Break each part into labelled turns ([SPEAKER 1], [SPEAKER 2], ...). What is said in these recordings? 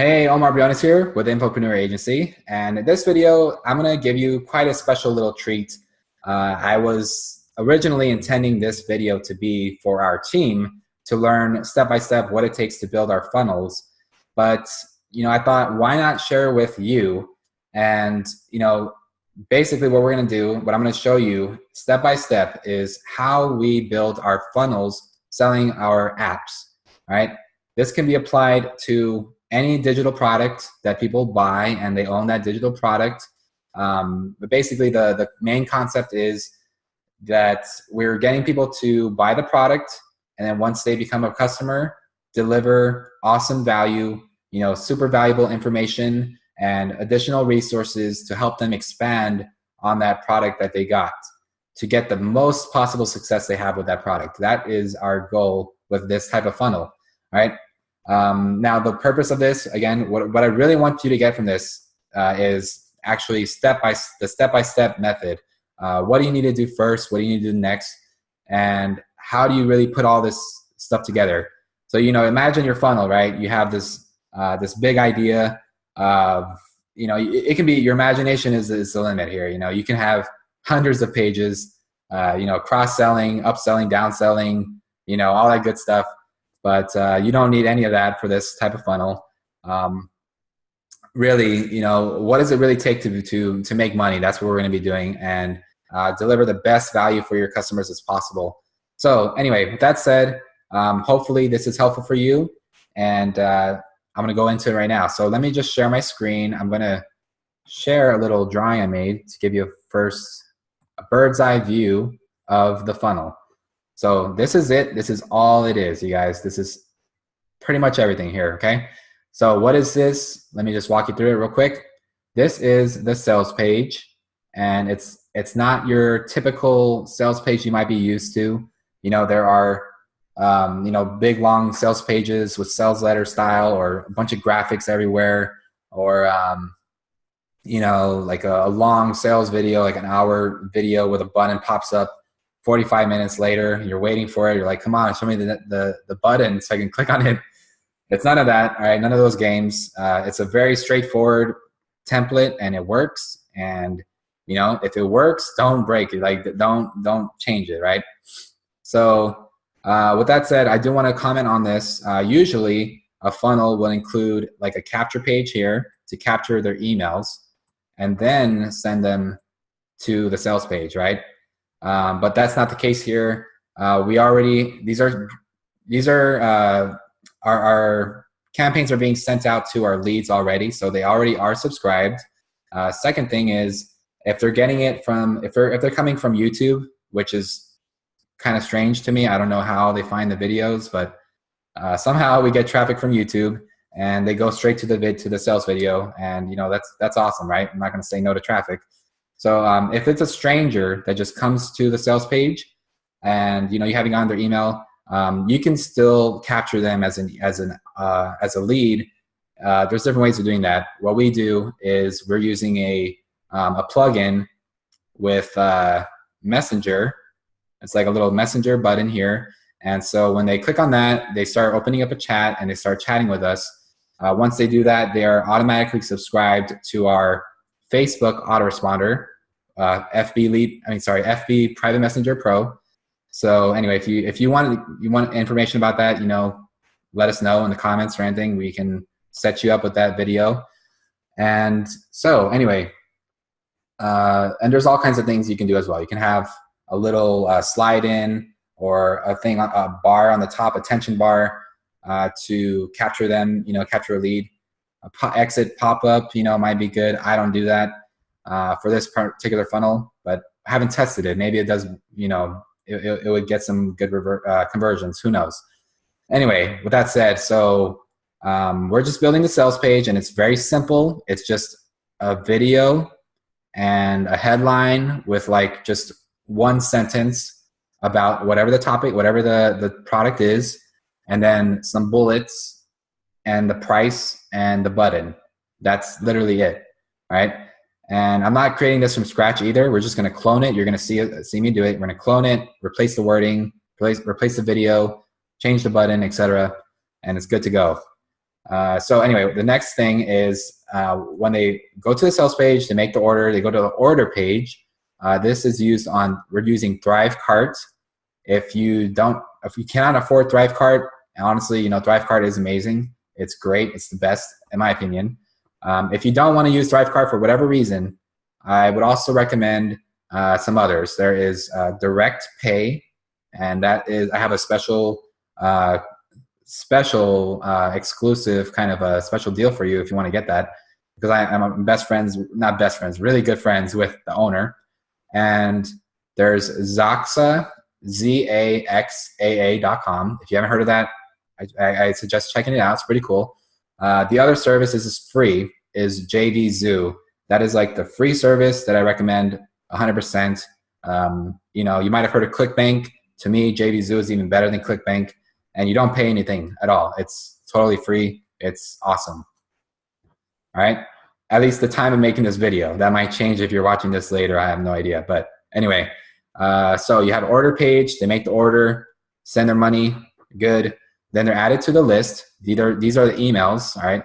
[SPEAKER 1] Hey, Omar Briones here with Infopreneur Agency. And in this video, I'm going to give you quite a special little treat. I was originally intending this video to be for our team to learn step by step what it takes to build our funnels. But, I thought, why not share with you? And, basically what we're going to do, what I'm going to show you step by step is how we build our funnels selling our apps, right? This can be applied to any digital product that people buy and they own that digital product. But basically the main concept is that we're getting people to buy the product, and then once they become a customer, deliver awesome value, super valuable information and additional resources to help them expand on that product that they got to get the most possible success they have with that product. That is our goal with this type of funnel, right? Now, the purpose of this, again, what I really want you to get from this is actually the step-by-step method. What do you need to do first? What do you need to do next? And how do you really put all this stuff together? So, imagine your funnel, right? You have this big idea of, it can be, your imagination is the limit here. You can have hundreds of pages, cross-selling, upselling, downselling, all that good stuff. But you don't need any of that for this type of funnel. Really, what does it really take to make money? That's what we're going to be doing, and deliver the best value for your customers as possible. So anyway, with that said, hopefully this is helpful for you, and I'm going to go into it right now. So let me just share my screen. I'm going to share a little drawing I made to give you a bird's eye view of the funnel. So this is it. This is all it is, you guys. This is pretty much everything here, okay? So what is this? Let me just walk you through it real quick. This is the sales page, and it's not your typical sales page you might be used to. There are big long sales pages with sales letter style, or a bunch of graphics everywhere, or like a long sales video, like an hour video with a button pops up 45 minutes later. You're waiting for it. You're like, come on, show me the button so I can click on it. It's none of that, all right? None of those games. It's a very straightforward template, and it works. And if it works, don't break it. Like, don't change it, right? So with that said, I do want to comment on this. Usually a funnel will include like a capture page here to capture their emails and then send them to the sales page, right? But that's not the case here. Our campaigns are being sent out to our leads already, so they already are subscribed. Second thing is, if they're getting it if they're coming from YouTube, which is kind of strange to me. I don't know how they find the videos, but somehow we get traffic from YouTube and they go straight to the sales video, and that's awesome, right? I'm not going to say no to traffic. So if it's a stranger that just comes to the sales page and you haven't gotten their email, you can still capture them as a lead. There's different ways of doing that. What we do is we're using a plugin with Messenger. It's like a little messenger button here, and so when they click on that, they start opening up a chat and they start chatting with us. Once they do that, they are automatically subscribed to our Facebook autoresponder, FB Private Messenger Pro. So anyway, if you want information about that, let us know in the comments or anything. We can set you up with that video. And so anyway, and there's all kinds of things you can do as well. You can have a little slide in, or a bar on the top, attention bar, to capture them, capture a lead. Exit pop-up, might be good. I don't do that for this particular funnel, but I haven't tested it. Maybe it does, it would get some good conversions. Who knows? Anyway, with that said, so we're just building the sales page, and it's very simple. It's just a video and a headline with like just one sentence about whatever the topic, whatever the product is, and then some bullets and the price and the button. That's literally it, right? And I'm not creating this from scratch either. We're just going to clone it. You're going to see me do it. We're going to clone it, replace the wording, replace the video, change the button, etc., and it's good to go. So anyway, the next thing is when they go to the sales page, they make the order, they go to the order page. This is used on, we're using ThriveCart. If you cannot afford ThriveCart, honestly, ThriveCart is amazing. It's great. It's the best, in my opinion. If you don't want to use ThriveCart for whatever reason, I would also recommend some others. There is Direct Pay, and that is, I have a special exclusive kind of a special deal for you if you want to get that, because I'm really good friends with the owner. And there's Zaxa, ZAXAA.com. If you haven't heard of that, I suggest checking it out. It's pretty cool. The other service is free, is JVZoo. That is like the free service that I recommend 100%. You might have heard of ClickBank. To me, JVZoo is even better than ClickBank, and you don't pay anything at all. It's totally free. It's awesome. All right. At least the time of making this video. That might change if you're watching this later. I have no idea. But anyway, so you have an order page. They make the order, send their money. Good. Then they're added to the list. These are the emails. All right.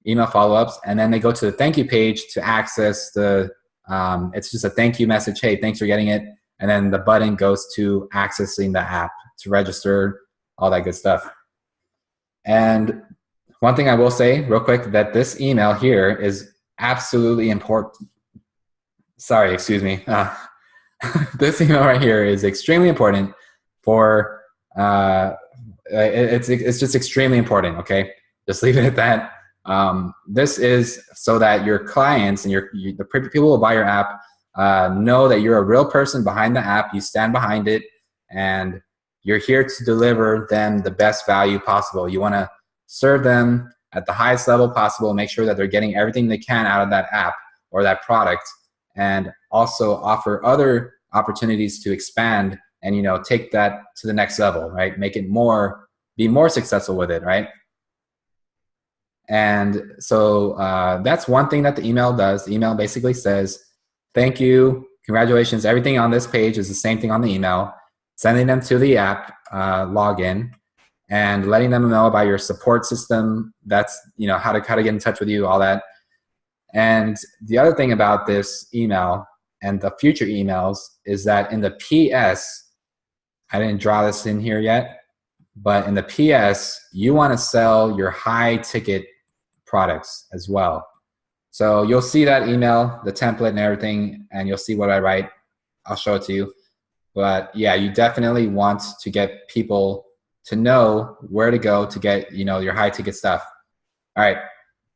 [SPEAKER 1] Email follow-ups. And then they go to the thank you page to access the, it's just a thank you message. Hey, thanks for getting it. And then the button goes to accessing the app to register, all that good stuff. And one thing I will say real quick, that this email here is absolutely important. Sorry, excuse me. This email right here is extremely important for, it's just extremely important, okay? Just leave it at that. This is so that your clients and the people who will buy your app know that you're a real person behind the app, you stand behind it, and you're here to deliver them the best value possible. You want to serve them at the highest level possible, make sure that they're getting everything they can out of that app or that product, and also offer other opportunities to expand and take that to the next level, right? Make it be more successful with it, right? And so that's one thing that the email does. The email basically says, thank you, congratulations. Everything on this page is the same thing on the email, sending them to the app login and letting them know about your support system. That's, how to get in touch with you, all that. And the other thing about this email and the future emails is that in the PS, I didn't draw this in here yet, but in the PS, you want to sell your high ticket products as well. So you'll see that email, the template and everything, and you'll see what I write. I'll show it to you. But yeah, you definitely want to get people to know where to go to get, your high ticket stuff. All right.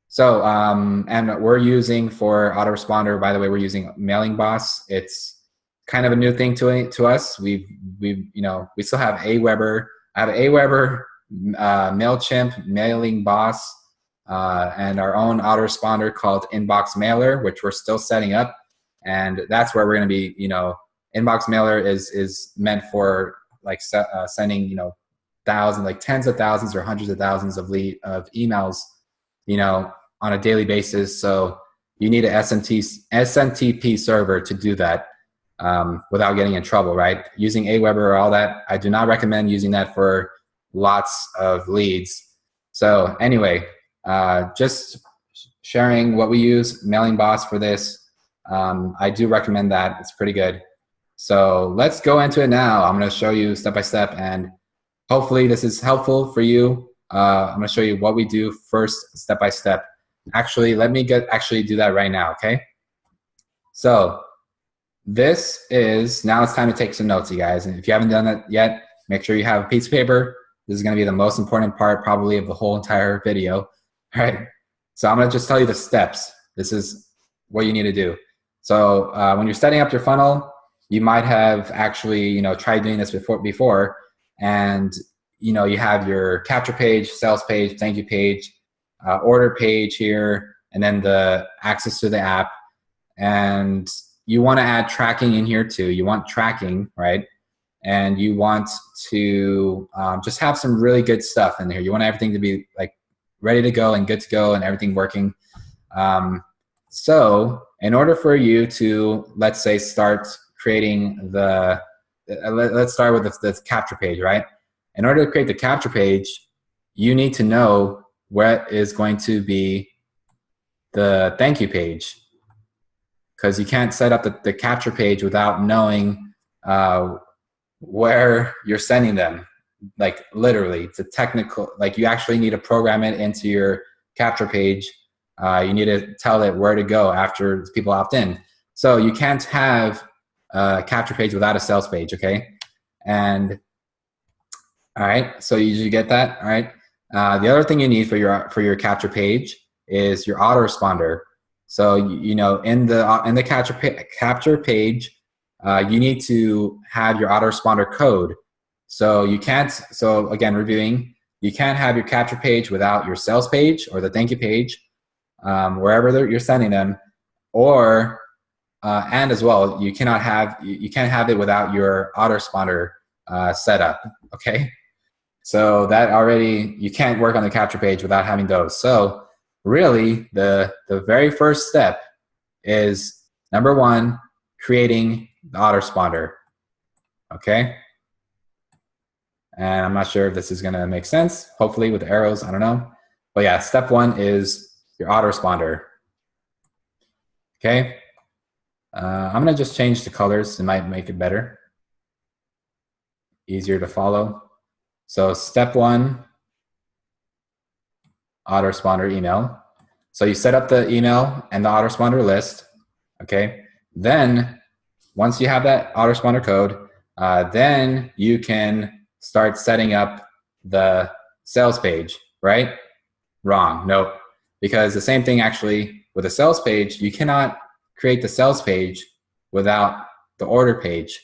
[SPEAKER 1] So, and we're using for autoresponder, by the way, we're using Mailing Boss. It's kind of a new thing to us. We still have Aweber. I have Aweber, MailChimp, Mailing Boss, and our own autoresponder called Inbox Mailer, which we're still setting up. And that's where we're going to be, Inbox Mailer is meant for like sending, thousands, like tens of thousands or hundreds of thousands of emails, on a daily basis. So you need an SMTP server to do that without getting in trouble, right? Using Aweber or all that, I do not recommend using that for lots of leads. So anyway, just sharing what we use, Mailing Boss for this. I do recommend that. It's pretty good. So let's go into it now. I'm going to show you step by step, and hopefully this is helpful for you. I'm going to show you what we do first, step by step. Actually, let me do that right now, okay? So this is, now it's time to take some notes, you guys. And if you haven't done that yet, make sure you have a piece of paper. This is going to be the most important part probably of the whole entire video. All right. So I'm going to just tell you the steps. This is what you need to do. So when you're setting up your funnel, you might have actually, tried doing this before, and you have your capture page, sales page, thank you page, order page here, and then the access to the app. And you want to add tracking in here too. You want tracking, right? And you want to just have some really good stuff in here. You want everything to be like ready to go and good to go and everything working. So in order for you to, let's say, start creating let's start with the capture page, right? In order to create the capture page, you need to know what is going to be the thank you page, because you can't set up the capture page without knowing where you're sending them. Like literally, it's a technical, like you actually need to program it into your capture page. You need to tell it where to go after people opt in. So you can't have a capture page without a sales page, okay? And all right, so you get that, all right? The other thing you need for your capture page is your autoresponder. So you know, in the capture page, you need to have your autoresponder code. So you can't. So again, reviewing, you can't have your capture page without your sales page or the thank you page, wherever you're sending them, or and as well, you can't have it without your autoresponder setup. Okay. So that already, you can't work on the capture page without having those. So really, the very first step is, number one, creating the autoresponder. Okay. And I'm not sure if this is going to make sense. Hopefully with the arrows, I don't know. But yeah, step one is your autoresponder. Okay. I'm going to just change the colors. It might make it better, easier to follow. So step one, autoresponder email. So you set up the email and the autoresponder list. Okay. Then once you have that autoresponder code, then you can start setting up the sales page, right? Wrong. Nope. Because the same thing actually with a sales page, you cannot create the sales page without the order page,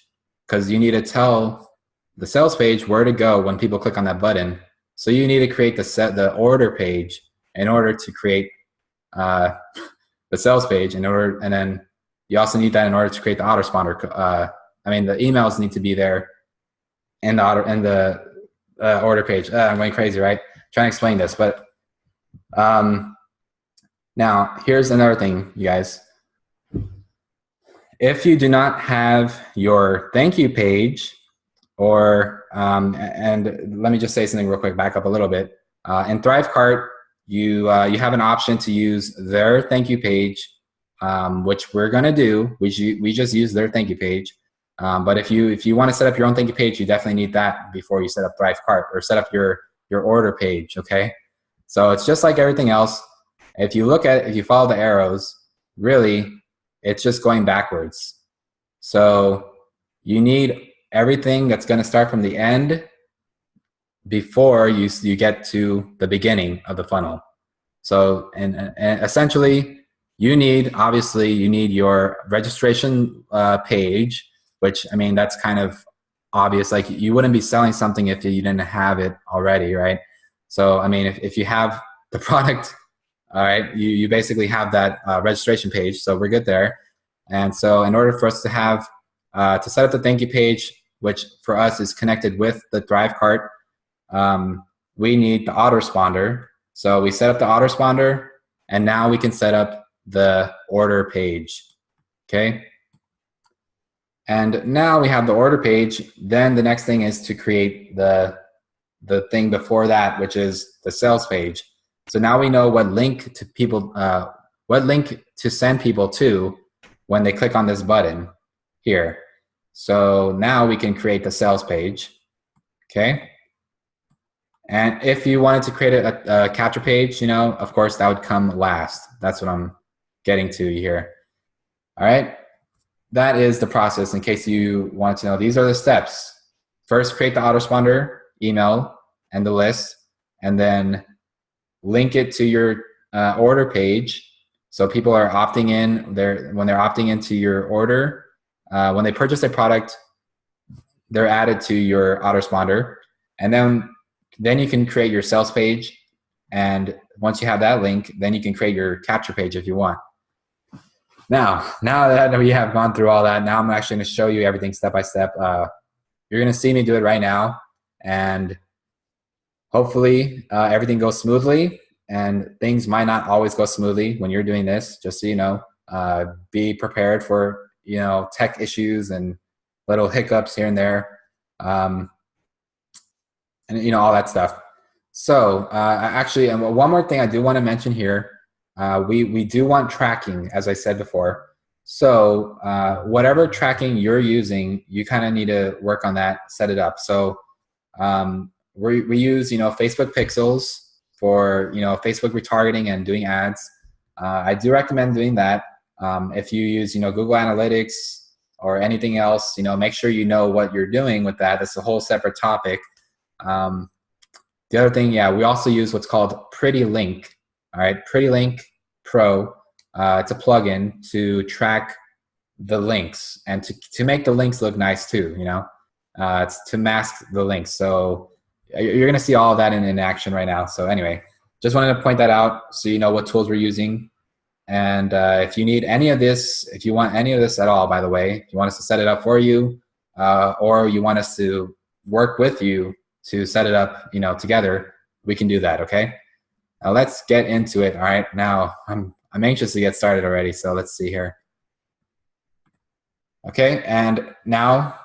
[SPEAKER 1] because you need to tell the sales page where to go when people click on that button. So you need to create the order page in order to create the sales page and then you also need that in order to create the autoresponder. The emails need to be there in the order page. I'm going crazy, right? Trying to explain this, but now here's another thing, you guys. If you do not have your thank you page, or and let me just say something real quick, back up a little bit. In ThriveCart, you have an option to use their thank you page, which we're gonna do. We just use their thank you page. But if you want to set up your own thank you page, you definitely need that before you set up ThriveCart or set up your order page. Okay, so it's just like everything else. If you follow the arrows, really, it's just going backwards. So you need everything that's going to start from the end before you get to the beginning of the funnel. So and essentially you need your registration page, which that's kind of obvious. Like you wouldn't be selling something if you didn't have it already, right? So if you have the product, all right, you basically have that registration page, so we're good there. And so in order for us to have to set up the thank you page, which for us is connected with the ThriveCart, we need the autoresponder. So we set up the autoresponder, and now we can set up the order page. Okay. And now we have the order page. Then the next thing is to create the thing before that, which is the sales page. So now we know what link to send people to when they click on this button here. So now we can create the sales page. Okay. And if you wanted to create a capture page, of course that would come last. That's what I'm getting to here. All right. That is the process. In case you want to know, these are the steps. First, create the autoresponder email and the list, and then link it to your order page. So people are opting in when they're opting into your order, when they purchase a product, they're added to your autoresponder. And then you can create your sales page. And once you have that link, then you can create your capture page if you want. Now that we have gone through all that, now I'm actually going to show you everything step by step. You're going to see me do it right now, and hopefully everything goes smoothly. And things might not always go smoothly when you're doing this, just so you know. Be prepared for tech issues and little hiccups here and there, and all that stuff. So actually, and one more thing I do want to mention here, we do want tracking, as I said before. So whatever tracking you're using, you kind of need to work on that, set it up. So we use Facebook pixels for Facebook retargeting and doing ads. I do recommend doing that. If you use Google Analytics or anything else, make sure you know what you're doing with that. That's a whole separate topic. The other thing, yeah, we also use what's called Pretty Link. All right, Pretty Link Pro. It's a plugin to track the links and to make the links look nice too. It's to mask the links. So you're going to see all of that in action right now. So anyway, just wanted to point that out so you know what tools we're using. And if you need any of this, if you want any of this at all, by the way, if you want us to set it up for you, or you want us to work with you to set it up, together, we can do that. Okay. Now let's get into it. All right. Now I'm anxious to get started already. So let's see here. Okay. And now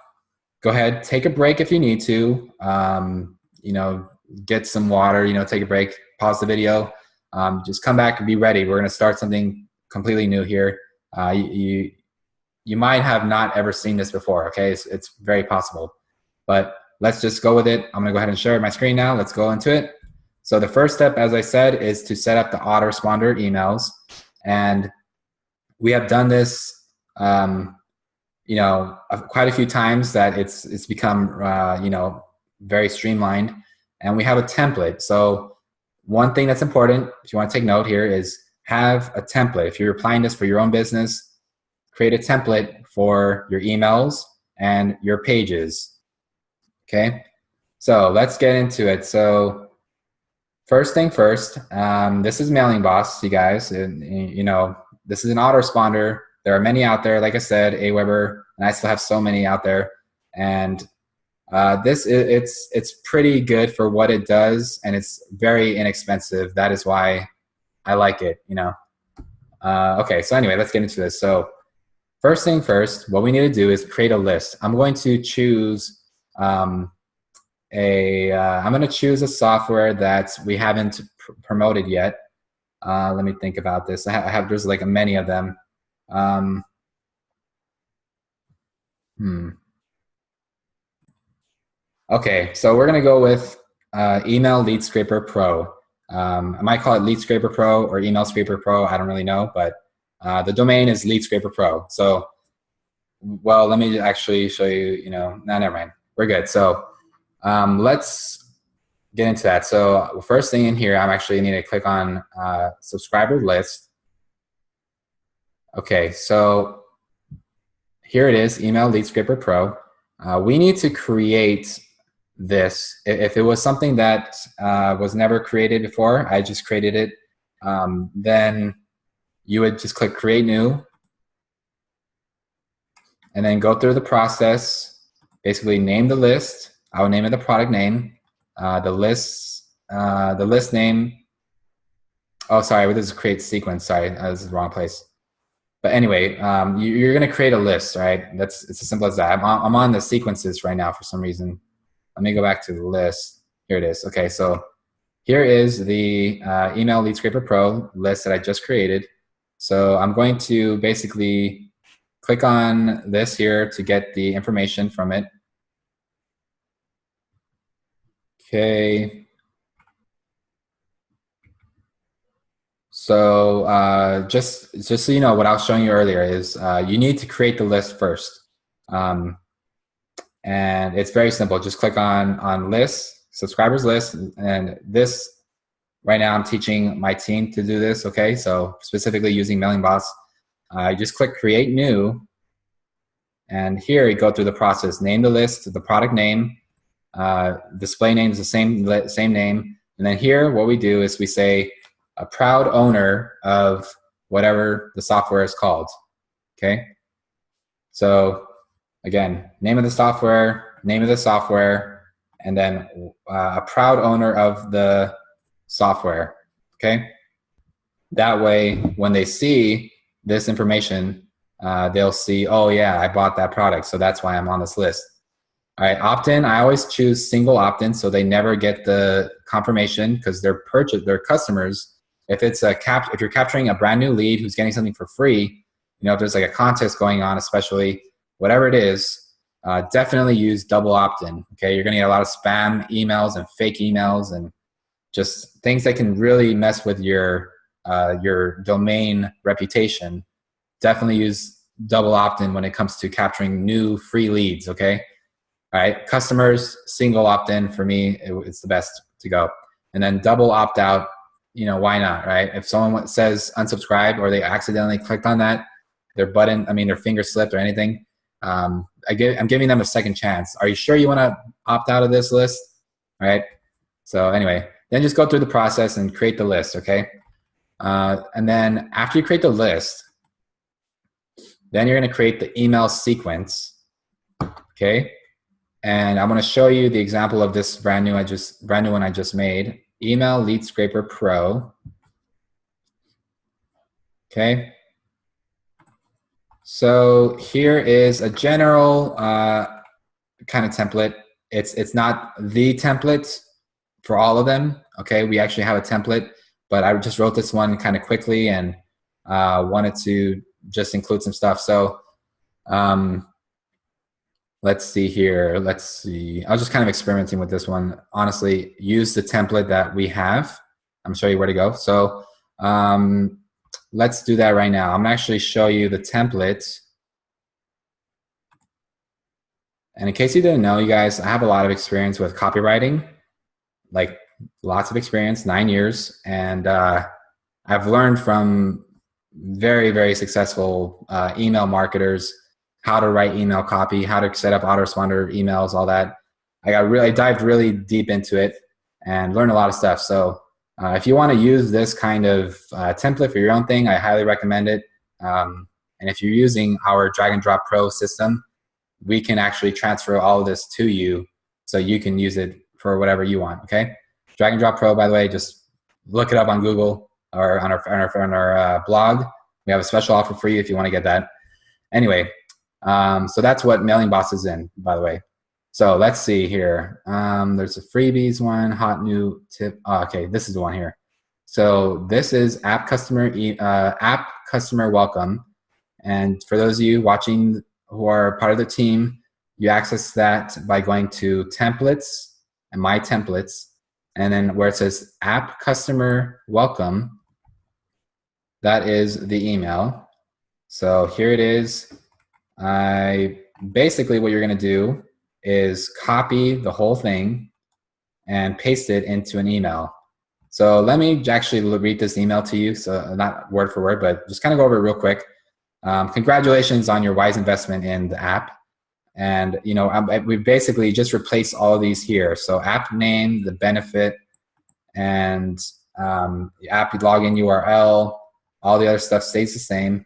[SPEAKER 1] go ahead, take a break if you need to, get some water, take a break, pause the video, just come back and be ready. We're going to start something completely new here. You might have not ever seen this before. Okay. It's very possible, but let's just go with it. I'm going to go ahead and share my screen now. Let's go into it. So the first step, as I said, is to set up the autoresponder emails. And we have done this, quite a few times that it's become, very streamlined. And we have a template. So one thing that's important, if you want to take note here, is have a template. If you're applying this for your own business, create a template for your emails and your pages. Okay, so let's get into it. So first thing first, this is Mailing Boss, you guys. This is an autoresponder. There are many out there, like I said, Aweber, and I still have so many out there. And it's pretty good for what it does, and it's very inexpensive. That is why I like it. Okay, so anyway, let's get into this. So first thing first, what we need to do is create a list. I'm going to choose I'm going to choose a software that we haven't promoted yet. Let me think about this. There's like many of them. Okay, so we're going to go with Email Lead Scraper Pro. I might call it Lead Scraper Pro or Email Scraper Pro. I don't really know, but the domain is Lead Scraper Pro. So, well, let me actually show you, no, never mind. We're good. So let's get into that. So first thing in here, I'm actually need to click on subscriber list. Okay, so here it is, Email Lead Scraper Pro. We need to create this. If it was something that was never created before, I just created it, then you would just click Create New, and then go through the process. Basically, name the list. I would name it the product name. The list name. Oh, sorry, this is create sequence. Sorry, this is the wrong place. But anyway, you're going to create a list, right? It's as simple as that. I'm on the sequences right now for some reason. Let me go back to the list. Here it is. Okay, so here is the Email Lead Scraper Pro list that I just created. So I'm going to basically click on this here to get the information from it. Okay. So just so you know, what I was showing you earlier is you need to create the list first. And it's very simple. Just click on list, subscribers list, and this, right now I'm teaching my team to do this, okay? So specifically using Mailing Boss, you just click Create New, and here you go through the process. Name the list, the product name, display name is the same name, and then here what we do is we say a proud owner of whatever the software is called, okay? So again, name of the software, and then a proud owner of the software, okay? That way, when they see this information, they'll see, oh yeah, I bought that product, so that's why I'm on this list. All right, opt-in, I always choose single opt-in so they never get the confirmation because their customers, if you're capturing a brand new lead who's getting something for free, if there's like a contest going on, especially whatever it is, definitely use double opt-in. Okay, you're gonna get a lot of spam emails and fake emails and just things that can really mess with your domain reputation. Definitely use double opt-in when it comes to capturing new free leads. Okay. All right, customers, single opt-in for me, it's the best to go. And then double opt-out, why not, right? If someone says unsubscribe or they accidentally clicked on that, their finger slipped or anything, I'm giving them a second chance. Are you sure you want to opt out of this list? All right, so anyway, then just go through the process and create the list, okay? And then after you create the list, then you're gonna create the email sequence, okay? And I'm going to show you the example of this brand new one I just made. Email Lead Scraper Pro. Okay. So here is a general kind of template. It's not the template for all of them. Okay, we actually have a template, but I just wrote this one kind of quickly and wanted to just include some stuff. So. Let's see here. Let's see. I was just kind of experimenting with this one. Honestly, use the template that we have. I'm gonna show you where to go. So let's do that right now. I'm gonna actually show you the template. And in case you didn't know, you guys, I have a lot of experience with copywriting, like lots of experience, 9 years. And I've learned from very, very successful email marketers how to write email copy, how to set up autoresponder emails, all that. I dived really deep into it and learned a lot of stuff. So if you want to use this kind of template for your own thing, I highly recommend it. And if you're using our Drag and Drop Pro system, we can actually transfer all of this to you so you can use it for whatever you want, okay? Drag and Drop Pro, by the way, just look it up on Google or on our blog. We have a special offer for you if you want to get that. Anyway, so that's what Mailing Boss is in, by the way. So let's see here. There's a freebies one, hot new tip. Oh, okay, this is the one here. So this is app customer welcome. And for those of you watching who are part of the team, you access that by going to templates and my templates. And then where it says app customer welcome, that is the email. So here it is. Basically what you're going to do is copy the whole thing and paste it into an email. So let me actually read this email to you. So not word for word, but just kind of go over it real quick. Congratulations on your wise investment in the app. And we basically just replaced all of these here. So app name, the benefit, and the app login URL, all the other stuff stays the same.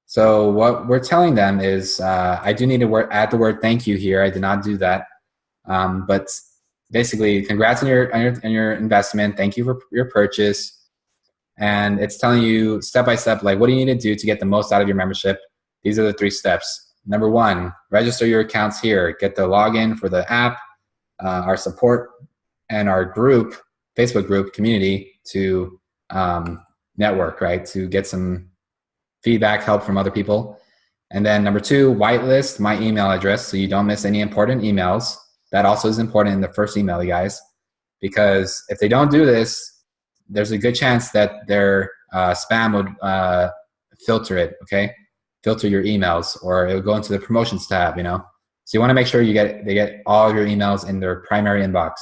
[SPEAKER 1] So what we're telling them is, I do need to add the word thank you here. I did not do that. But basically, congrats on your investment. Thank you for your purchase. And it's telling you step by step, like, what do you need to do to get the most out of your membership? These are the 3 steps. Number 1, register your accounts here. Get the login for the app, our support, and our group, Facebook group community to network, right? To get some feedback, help from other people. And then number 2, whitelist my email address so you don't miss any important emails. That also is important in the first email, you guys, because if they don't do this, there's a good chance that their spam would filter it, okay? Filter your emails, or it will go into the promotions tab, So you want to make sure they get all of your emails in their primary inbox.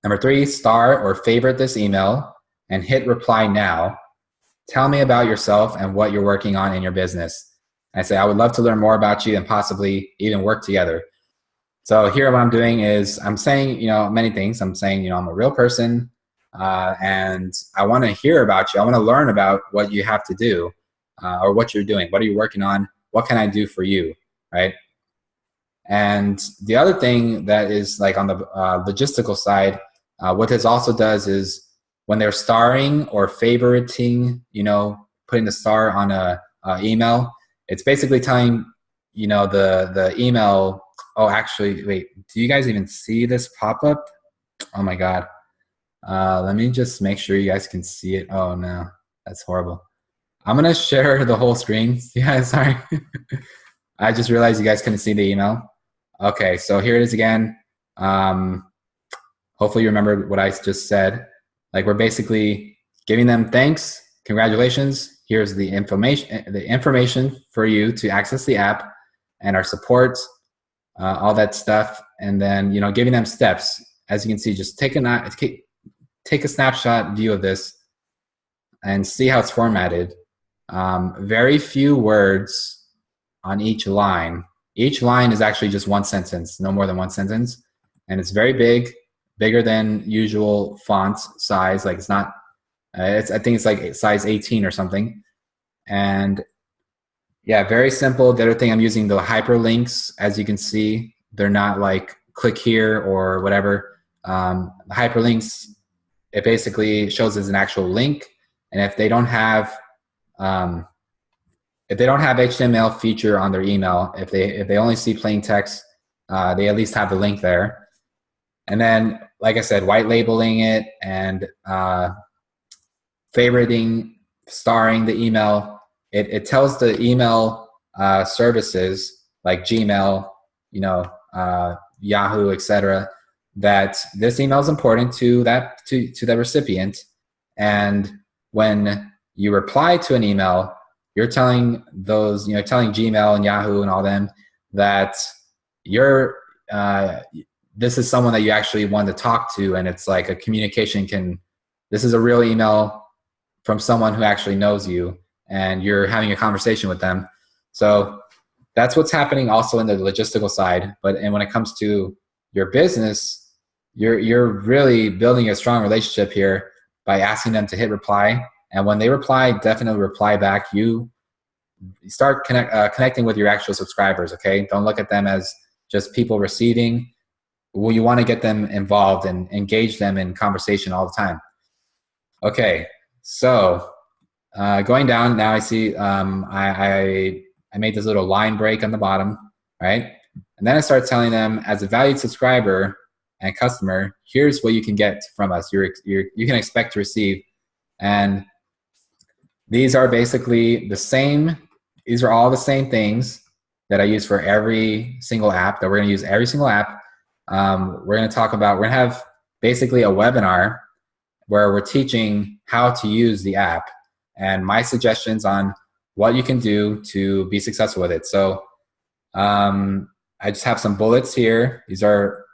[SPEAKER 1] Number 3, star or favorite this email and hit reply now. Tell me about yourself and what you're working on in your business. I say, I would love to learn more about you and possibly even work together. So here what I'm doing is I'm saying, many things. I'm saying, I'm a real person and I want to hear about you. I want to learn about what you have to do or what you're doing. What are you working on? What can I do for you, right? And the other thing that is like on the logistical side, what this also does is when they're starring or favoriting, putting the star on a email, it's basically telling, the email Oh, actually, wait, do you guys even see this pop-up? Oh my God. Let me just make sure you guys can see it. Oh no, that's horrible. I'm gonna share the whole screen. Yeah, sorry. I just realized you guys couldn't see the email. Okay, so here it is again. Hopefully you remember what I just said. Like, we're basically giving them thanks, congratulations. Here's the information for you to access the app and our support, all that stuff, and then giving them steps. As you can see, just take a snapshot view of this and see how it's formatted. Very few words on each line. Each line is actually just one sentence, no more than one sentence, and it's very big, bigger than usual font size. Like, it's not. I think it's like size 18 or something, and yeah, very simple. The other thing, I'm using the hyperlinks. As you can see, they're not like click here or whatever. The hyperlinks, it basically shows as an actual link, and if they don't have HTML feature on their email, if they only see plain text, they at least have the link there. And then, like I said, white labeling it and favoriting, starring the email. It tells the email services like Gmail, Yahoo, etc., that this email is important to the recipient. And when you reply to an email, you're telling those, telling Gmail and Yahoo and all them that this is someone that you actually want to talk to, and it's like a communication this is a real email from someone who actually knows you, and you're having a conversation with them. So that's what's happening also in the logistical side. And when it comes to your business, you're really building a strong relationship here by asking them to hit reply. And when they reply, definitely reply back. You start connecting with your actual subscribers, okay? Don't look at them as just people receiving. Well, you want to get them involved and engage them in conversation all the time. Okay, so going down, now I see I made this little line break on the bottom, right? And then I start telling them, as a valued subscriber and customer, here's what you can get from us. You can expect to receive. And these are basically the same. These are all the same things that I use for every single app, that we're going to use every single app. We're going to have basically a webinar where we're teaching how to use the app and my suggestions on what you can do to be successful with it. So I just have some bullets here. These are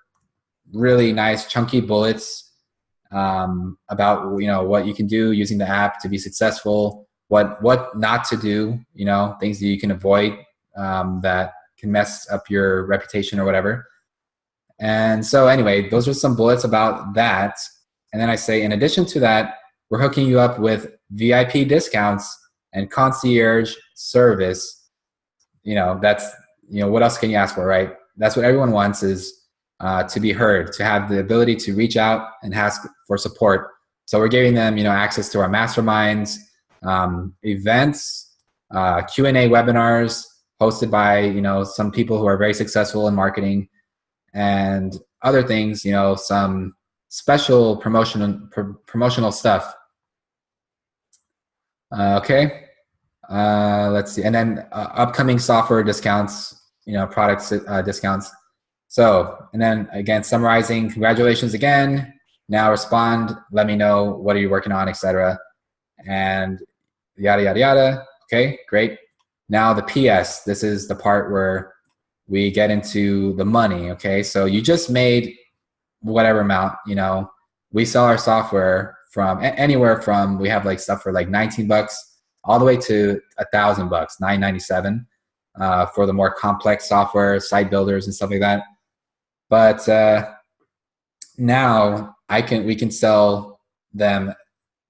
[SPEAKER 1] really nice chunky bullets about what you can do using the app to be successful, what not to do, things that you can avoid that can mess up your reputation or whatever. And so anyway, those are some bullets about that. And then I say, in addition to that, we're hooking you up with VIP discounts and concierge service. That's, what else can you ask for, right? That's what everyone wants, is to be heard, to have the ability to reach out and ask for support. So we're giving them, access to our masterminds, events, Q&A webinars hosted by, some people who are very successful in marketing, and other things, some special promotional stuff. Okay, let's see. And then upcoming software discounts, products discounts. So, and then again, summarizing, congratulations again. Now respond, let me know, what are you working on, etc. And yada, yada, yada. Okay, great. Now the PS, this is the part where we get into the money, okay? So you just made whatever amount, we sell our software from anywhere from, we have like stuff for like 19 bucks all the way to $1,000, $997 for the more complex software, site builders and stuff like that. But now we can sell them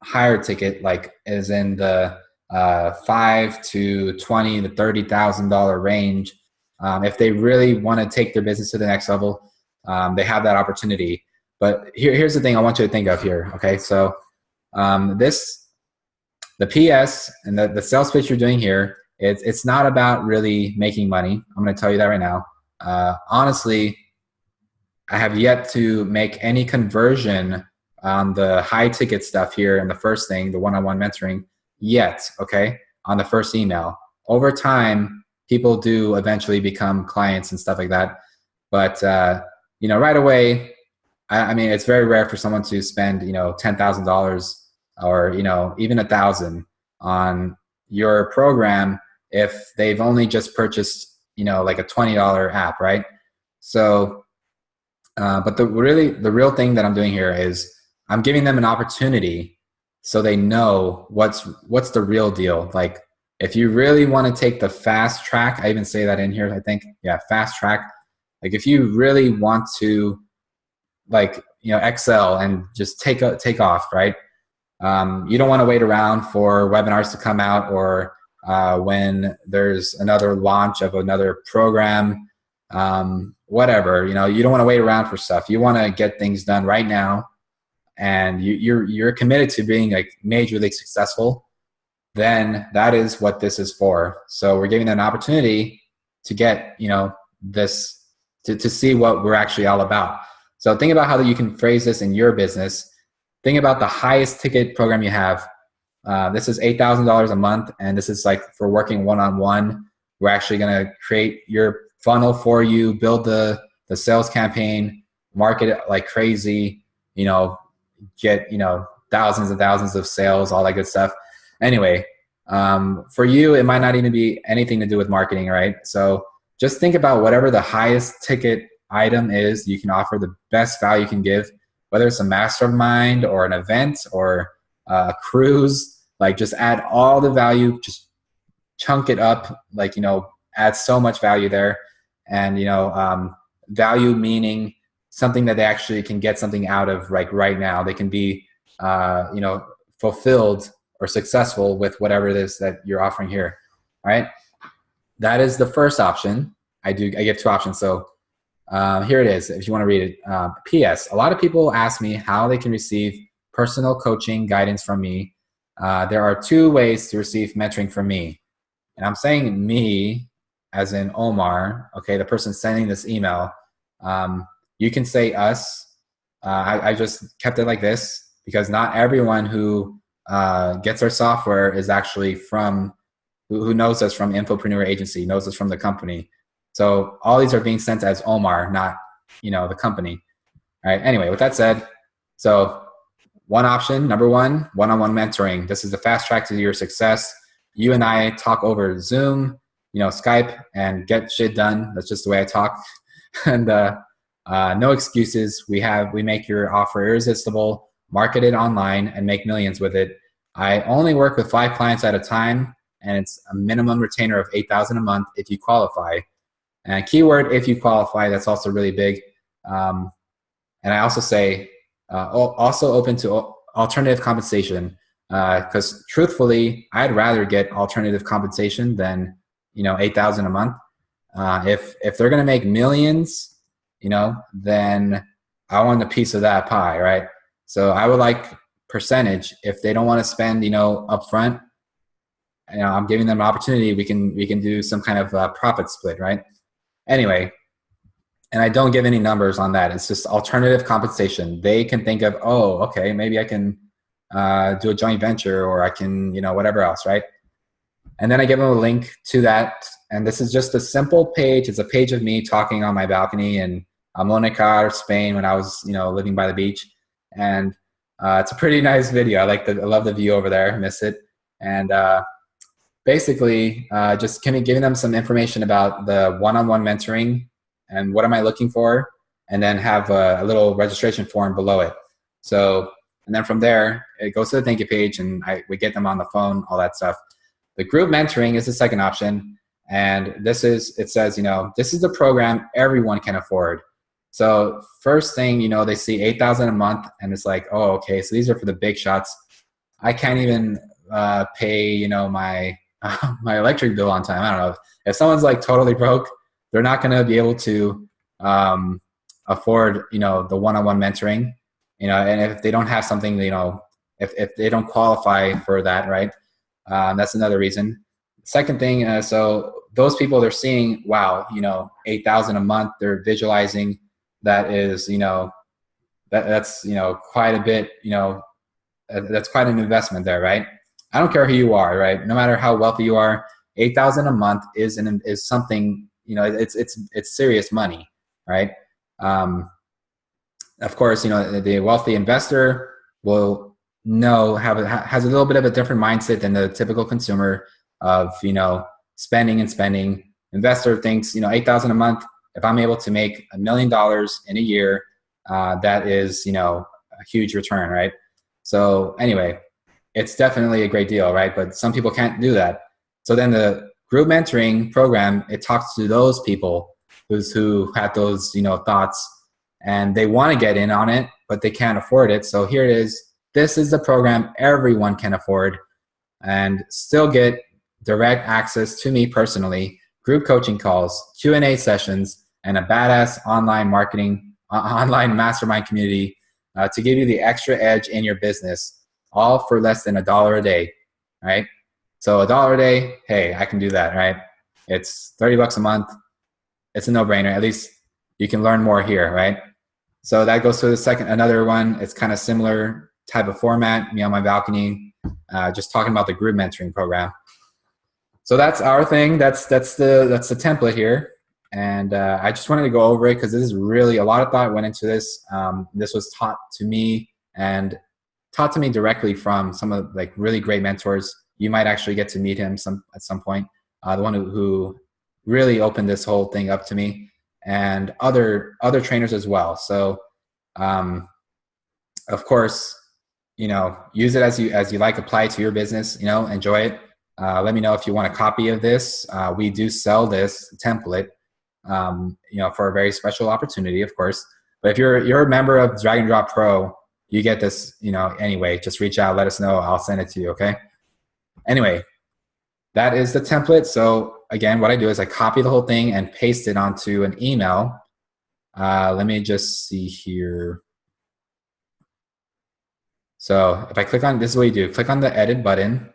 [SPEAKER 1] higher ticket, like as in the $5,000 to $20,000 to $30,000 range. If they really want to take their business to the next level, they have that opportunity. But here's the thing I want you to think of here. Okay, so the PS and the sales pitch you're doing here, it's not about really making money. I'm going to tell you that right now. Honestly, I have yet to make any conversion on the high ticket stuff here in the first thing, the one-on-one mentoring yet, okay, on the first email. Over time, people do eventually become clients and stuff like that. But, right away, I mean, it's very rare for someone to spend, $10,000 or, even 1,000 on your program if they've only just purchased, like a $20 app, right? So, but the real thing that I'm doing here is I'm giving them an opportunity so they know what's the real deal. Like, if you really want to take the fast track, I even say that in here, I think, yeah, fast track. Like, if you really want to, like, excel and just take off, right? You don't want to wait around for webinars to come out or when there's another launch of another program, whatever. You don't want to wait around for stuff. You want to get things done right now, and you're committed to being like majorly successful. Then that is what this is for. So we're giving them an opportunity to get this to see what we're actually all about. So think about how you can phrase this in your business. Think about the highest ticket program you have. This is $8,000 a month, and this is like for working one-on-one. We're actually going to create your funnel for you, build the sales campaign, market it like crazy, get, thousands and thousands of sales, all that good stuff. Anyway, for you, it might not even be anything to do with marketing, right? So just think about whatever the highest ticket item is you can offer, the best value you can give, whether it's a mastermind or an event or a cruise. Like, just add all the value, just chunk it up, like, add so much value there. And, value meaning something that they actually can get something out of, like, right now. They can be, fulfilled or successful with whatever it is that you're offering here. All right. That is the first option. I give two options. So here it is, if you want to read it. P.S. A lot of people ask me how they can receive personal coaching guidance from me. There are two ways to receive mentoring from me. And I'm saying me as in Omar, okay, the person sending this email. You can say us. I just kept it like this because not everyone who gets our software is actually from, who knows us from Infopreneur agency, knows us from the company. So all these are being sent as Omar, not, the company. All right. Anyway, with that said, so one option, number one, one-on-one mentoring. This is the fast track to your success. You and I talk over Zoom, Skype, and get shit done. That's just the way I talk. And no excuses. We make your offer irresistible, market it online, and make millions with it. I only work with 5 clients at a time, and it's a minimum retainer of $8,000 a month if you qualify. And keyword, if you qualify, that's also really big. And I also say, also open to alternative compensation, because truthfully, I'd rather get alternative compensation than, $8,000 a month. If they're going to make millions, then I want a piece of that pie, right? So I would like percentage. If they don't want to spend, upfront, I'm giving them an opportunity. We can do some kind of profit split, right? Anyway, and I don't give any numbers on that. It's just alternative compensation. They can think of, oh, okay, maybe I can do a joint venture, or I can, whatever else, right? And then I give them a link to that. And this is just a simple page. It's a page of me talking on my balcony in Monaco, Spain, when I was, living by the beach. And it's a pretty nice video. I love the view over there. Miss it. And basically, just giving them some information about the one-on-one mentoring and what am I looking for, and then have a little registration form below it. So, and then from there, it goes to the thank you page, and we get them on the phone, all that stuff. The group mentoring is the second option, and it says, this is the program everyone can afford. So first thing, they see $8,000 a month, and it's like, oh, okay, so these are for the big shots. I can't even pay, my my electric bill on time. I don't know. If someone's like totally broke, they're not going to be able to afford, the one-on-one mentoring, and if they don't have something, if they don't qualify for that, right? That's another reason. Second thing, so those people, they're seeing, wow, 8,000 a month. They're visualizing that is, that's quite a bit. That's quite an investment there, right? I don't care who you are, right? No matter how wealthy you are, 8,000 a month is something. It's serious money, right? Of course, the wealthy investor will has a little bit of a different mindset than the typical consumer of spending and spending. Investor thinks 8,000 a month. If I'm able to make $1 million in a year, that is a huge return, right? So anyway, it's definitely a great deal, right? But some people can't do that. So then the group mentoring program, it talks to those people who had those thoughts, and they want to get in on it, but they can't afford it. So here it is. This is the program everyone can afford and still get direct access to me personally, group coaching calls, Q&A sessions, and a badass online mastermind community to give you the extra edge in your business, all for less than $1 a day, right? So $1 a day, hey, I can do that, right? It's $30 a month. It's a no-brainer. At least you can learn more here, right? So that goes to another one. It's kind of similar type of format, me on my balcony, just talking about the group mentoring program. So that's our thing. That's the template here. And I just wanted to go over it because this is really a lot of thought went into this. This was taught to me directly from some of really great mentors. You might actually get to meet him at some point. The one who really opened this whole thing up to me, and other trainers as well. So of course, use it as you like, apply it to your business, enjoy it. Let me know if you want a copy of this. We do sell this template, for a very special opportunity, of course. But if you're a member of Drag and Drop Pro, you get this, anyway. Just reach out, let us know. I'll send it to you, okay? Anyway, that is the template. So again, what I do is I copy the whole thing and paste it onto an email. Let me just see here. So if I click on, this is what you do. Click on the edit button.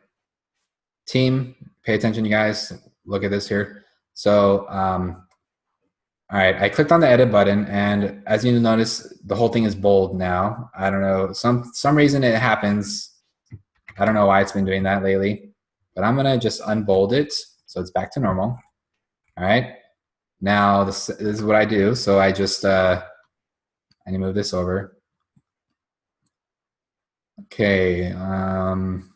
[SPEAKER 1] Team, pay attention, you guys. Look at this here. So, all right, I clicked on the edit button, and as you notice, the whole thing is bold now. I don't know, some reason it happens. I don't know why it's been doing that lately, but I'm gonna just unbold it so it's back to normal. All right, now this is what I do. So I just I need to move this over. Okay,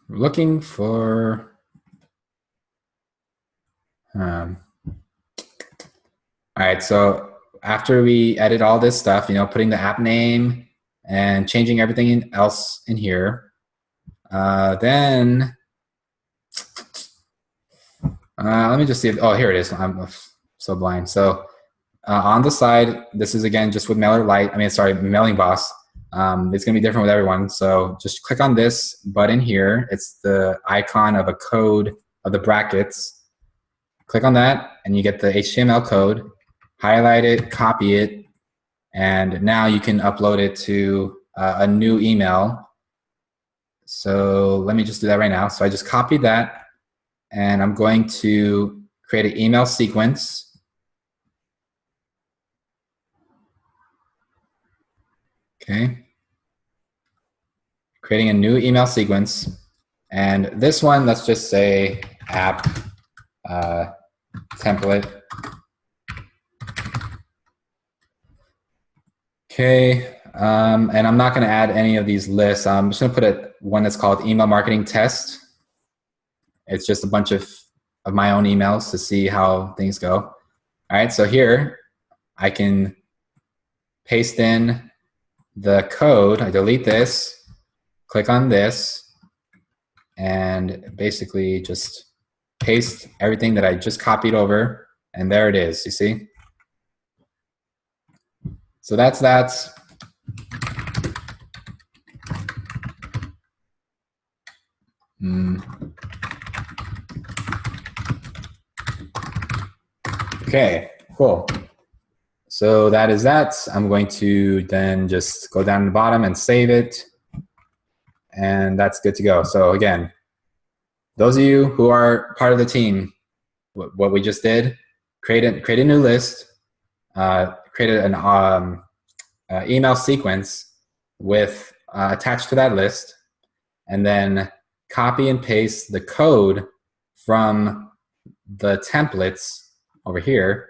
[SPEAKER 1] looking for all right, so after we edit all this stuff, putting the app name and changing everything else in here, then let me just see if, oh, here it is. I'm so blind. So on the side, this is again just with Mailing Boss. It's gonna be different with everyone. So just click on this button here. It's the icon of a code of the brackets. Click on that and you get the HTML code. Highlight it, copy it, and now you can upload it to a new email. So let me just do that right now. So I just copied that, and I'm going to create an email sequence. Okay. Creating a new email sequence. And this one, let's just say app template. Okay, and I'm not going to add any of these lists. I'm just going to put one that's called email marketing test. It's just a bunch of my own emails to see how things go. All right, so here I can paste in the code. I delete this, click on this, and basically just paste everything that I just copied over, and there it is, you see? So that's that. Okay, cool. So that is that. I'm going to then just go down to the bottom and save it. And that's good to go. So again, those of you who are part of the team, what we just did, create a new list, create an email sequence with attached to that list, and then copy and paste the code from the templates over here,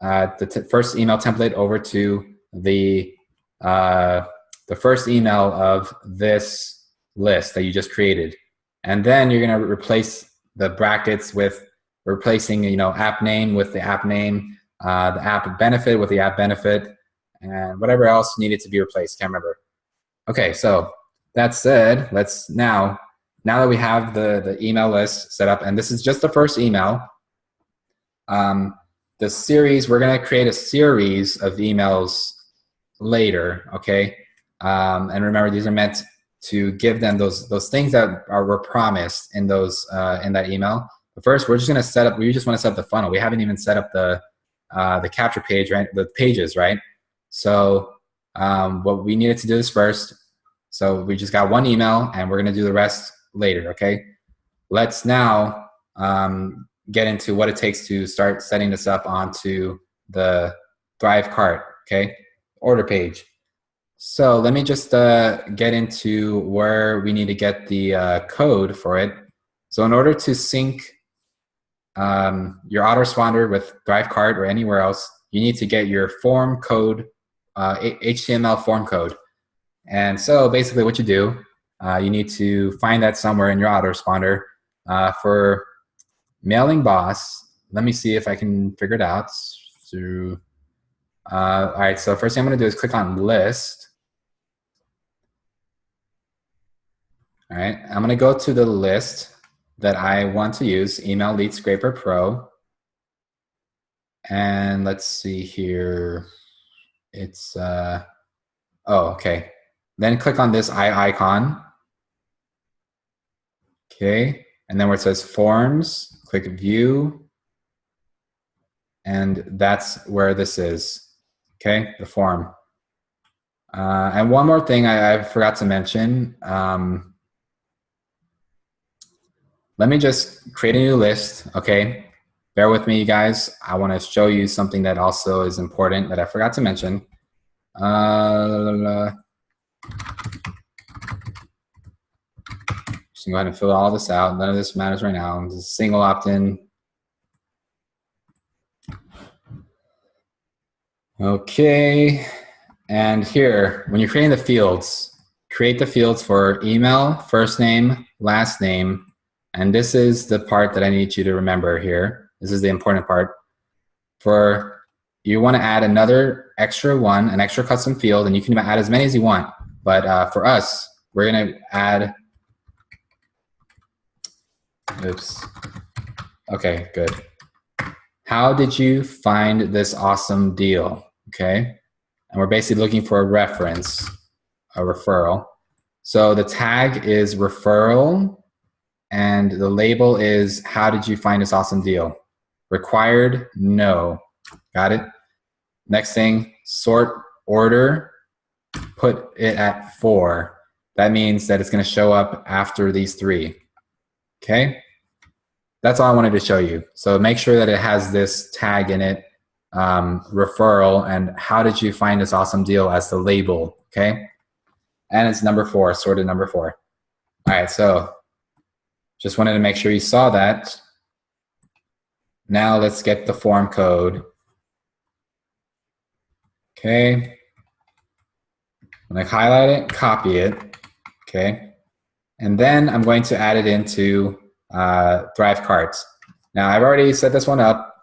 [SPEAKER 1] the first email template over to the first email of this list that you just created. And then you're going to replace the brackets with replacing, app name with the app name, the app benefit with the app benefit, and whatever else needed to be replaced. Can't remember. Okay, so that said, let's now that we have the email list set up, and this is just the first email, the series, we're going to create a series of emails later, okay? And remember, these are meant to give them those things that were promised in those in that email. But first, we're just going to set up. We just want to set up the funnel. We haven't even set up the capture page, right? The pages, right? So what we needed to do is first. So we just got one email, and we're going to do the rest later. Okay. Let's now get into what it takes to start setting this up onto the Thrive cart. Okay, order page. So let me just get into where we need to get the code for it. So in order to sync your autoresponder with ThriveCart or anywhere else, you need to get your form code, HTML form code. And so basically what you do, you need to find that somewhere in your autoresponder. For mailing boss, let me see if I can figure it out. Through, all right, so first thing I'm going to do is click on list. All right, I'm going to go to the list that I want to use, Email Lead Scraper Pro. And let's see here. It's, oh, okay. Then click on this eye icon. Okay, and then where it says Forms, click View. And that's where this is, okay, the form. And one more thing I forgot to mention. Let me just create a new list, okay? Bear with me, you guys. I want to show you something that also is important that I forgot to mention. Just gonna go ahead and fill all this out. None of this matters right now. This is a single opt-in. Okay, and here, when you're creating the fields, create the fields for email, first name, last name, and this is the part that I need you to remember here. This is the important part. For you want to add another extra one, an extra custom field, and you can add as many as you want. But for us, we're going to add, oops. Okay, good. How did you find this awesome deal? Okay, and we're basically looking for a reference, a referral. So the tag is referral, and the label is how did you find this awesome deal? Required, no. Got it? Next thing, sort order, put it at 4. That means that it's going to show up after these 3. Okay? That's all I wanted to show you. So make sure that it has this tag in it, referral, and how did you find this awesome deal as the label, okay? And it's number 4, sorted number 4. All right, so just wanted to make sure you saw that. Now let's get the form code. Okay. I'm going to highlight it, copy it, okay? And then I'm going to add it into Thrive carts. Now I've already set this one up,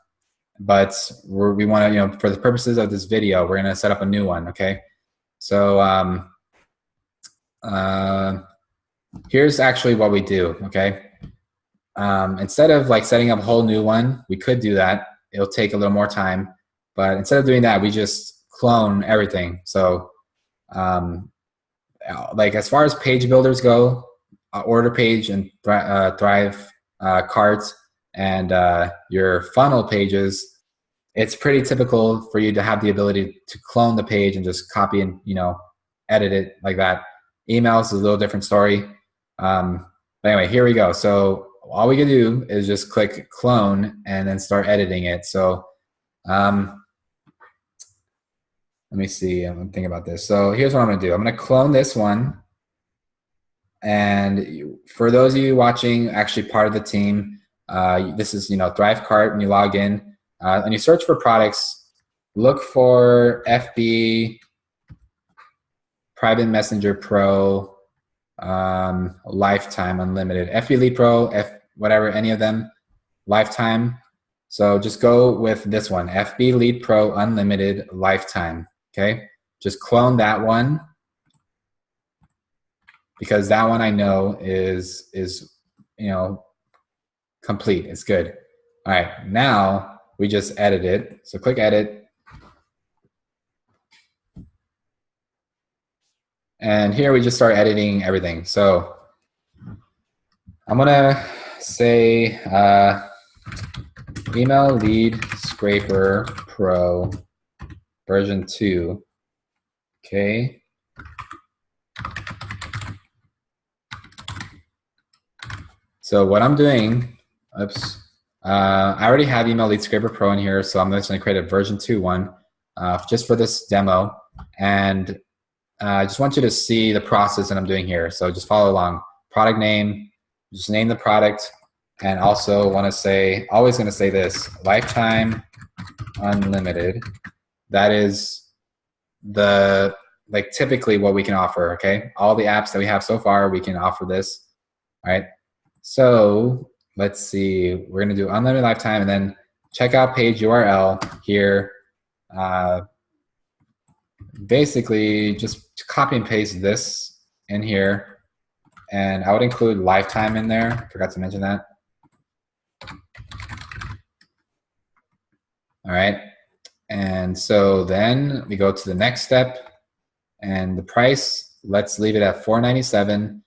[SPEAKER 1] but we want to, for the purposes of this video, we're going to set up a new one, okay? So here's actually what we do, okay? Instead of like setting up a whole new one, we could do that. It'll take a little more time, but instead of doing that, we just clone everything. So like as far as page builders go, order page and Thrive carts and your funnel pages, it's pretty typical for you to have the ability to clone the page and just copy and edit it like that. Emails is a little different story. But anyway, here we go. So all we can do is just click clone and then start editing it. So let me see, I'm thinking about this. So here's what I'm gonna do. I'm gonna clone this one. And for those of you watching, actually part of the team, this is, ThriveCart. When you log in and you search for products, look for FB, Private Messenger Pro, Lifetime Unlimited, FB Lead Pro, whatever, any of them, Lifetime. So just go with this one, FB Lead Pro Unlimited Lifetime, okay? Just clone that one, because that one I know is complete. It's good. All right, now we just edit it. So click edit. And here we just start editing everything. So I'm gonna say email lead scraper pro version 2. Okay. So what I'm doing, I already have Email Lead Scraper Pro in here, so I'm just going to create a version 2 one just for this demo. And I just want you to see the process that I'm doing here. So just follow along. Product name, just name the product, and also want to say, always going to say this, Lifetime Unlimited. That is typically what we can offer, okay? All the apps that we have so far, we can offer this, all right? So let's see, we're gonna do unlimited lifetime and then checkout page URL here. Basically just copy and paste this in here, and I would include lifetime in there. Forgot to mention that. All right, and so then we go to the next step, and the price, let's leave it at $4.97.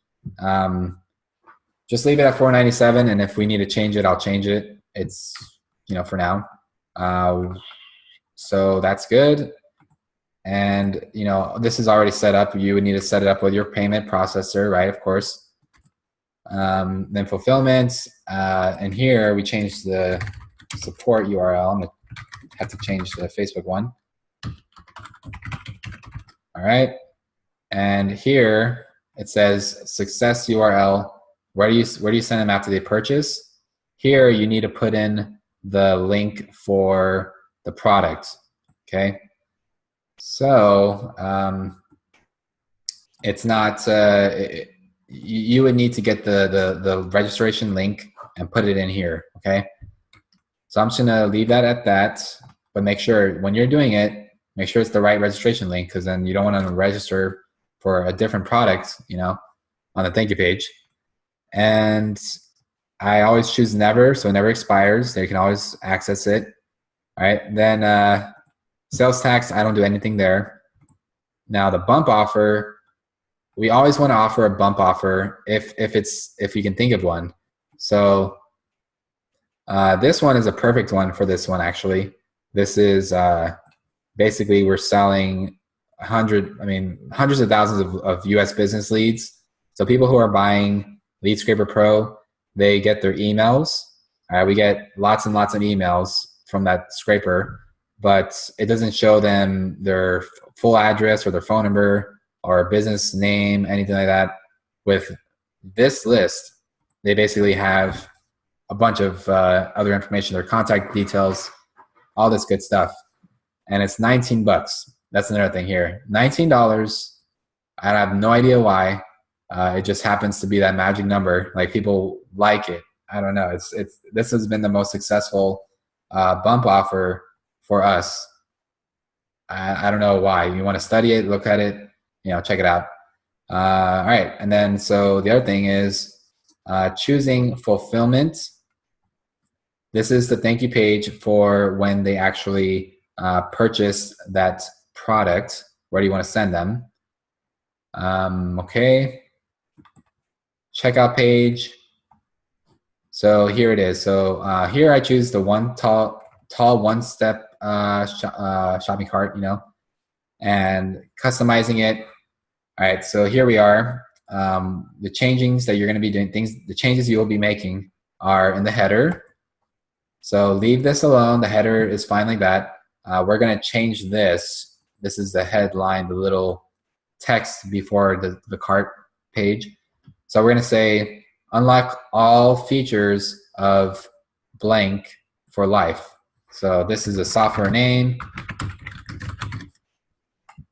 [SPEAKER 1] Just leave it at $4.97, and if we need to change it, I'll change it. It's, for now. So that's good. And, this is already set up. You would need to set it up with your payment processor, right? Of course. Then fulfillment, and here we change the support URL. I'm gonna have to change the Facebook one. All right. And here it says success URL. Where do you send them after they purchase? Here you need to put in the link for the product, okay? So it's not, you would need to get the registration link and put it in here, okay? So I'm just gonna leave that at that, but make sure when you're doing it, make sure it's the right registration link, because then you don't want to register for a different product, on the thank you page. And I always choose never, so it never expires. They can always access it. All right, then sales tax, I don't do anything there. Now the bump offer, we always want to offer a bump offer if you can think of one. So this one is a perfect one for this one, actually. This is basically we're selling hundreds of thousands of US business leads. So people who are buying Lead Scraper Pro, they get their emails. We get lots and lots of emails from that scraper, but it doesn't show them their full address or their phone number or business name, anything like that. With this list, they basically have a bunch of other information, their contact details, all this good stuff. And it's 19 bucks. That's another thing here. $19. I have no idea why. It just happens to be that magic number. Like, people like it. I don't know. This has been the most successful bump offer for us. I don't know why. You want to study it, look at it, check it out. All right, and then so the other thing is choosing fulfillment. This is the thank you page for when they actually purchase that product. Where do you want to send them? Okay. Checkout page. So here it is. So here I choose the tall one-step shopping cart, and customizing it. All right, so here we are. The changings that you're going to be doing, the changes you will be making are in the header. So leave this alone. The header is fine like that. We're going to change this. This is the headline, the little text before the cart page. So we're going to say, unlock all features of blank for life. So this is a software name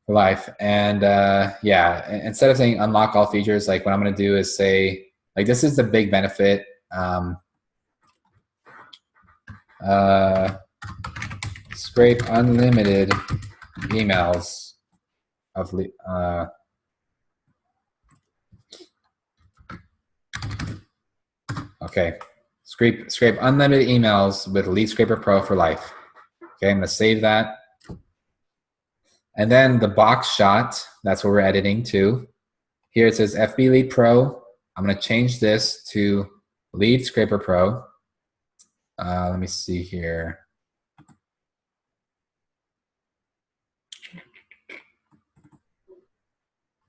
[SPEAKER 1] for life. And yeah, instead of saying unlock all features, like what I'm going to do is say, like, this is the big benefit. Scrape unlimited emails of okay, scrape unlimited emails with Lead Scraper Pro for life. Okay, I'm gonna save that. And then the box shot, that's what we're editing to. Here it says FB Lead Pro. I'm gonna change this to Lead Scraper Pro. Let me see here.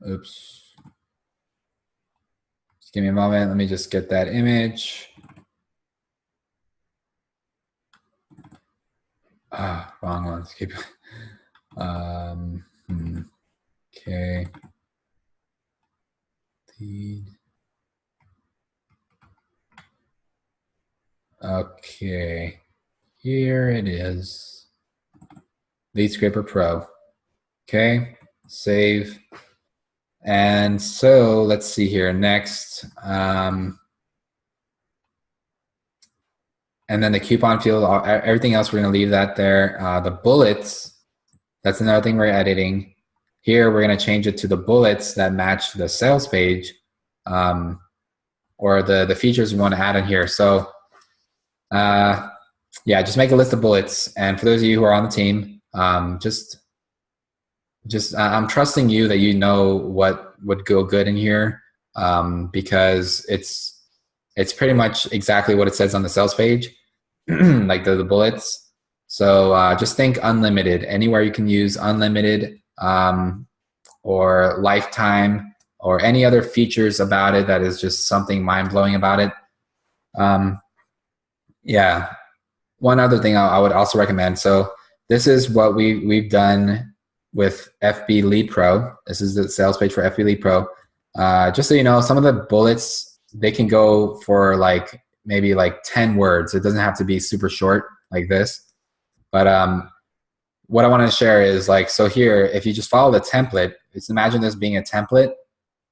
[SPEAKER 1] Oops. Just give me a moment. Let me just get that image. Wrong one. Keep. Okay. Okay. Here it is. Lead Scraper Pro. Okay. Save. And so let's see here. Next. And then the coupon field, everything else, we're going to leave that there. The bullets, that's another thing we're editing. Here, we're going to change it to the bullets that match the sales page, or the features we want to add in here. So, yeah, just make a list of bullets. And for those of you who are on the team, I'm trusting you that you know what would go good in here, because it's pretty much exactly what it says on the sales page, like the bullets. So just think unlimited. Anywhere you can use unlimited, or lifetime, or any other features about it that is just something mind-blowing about it. Yeah. One other thing I would also recommend. So this is what we've done with FB Lead Pro. This is the sales page for FB Lead Pro. Just so you know, some of the bullets, they can go for like maybe like 10 words. It doesn't have to be super short like this. But what I want to share is, like, so here, if you just follow the template, just imagine this being a template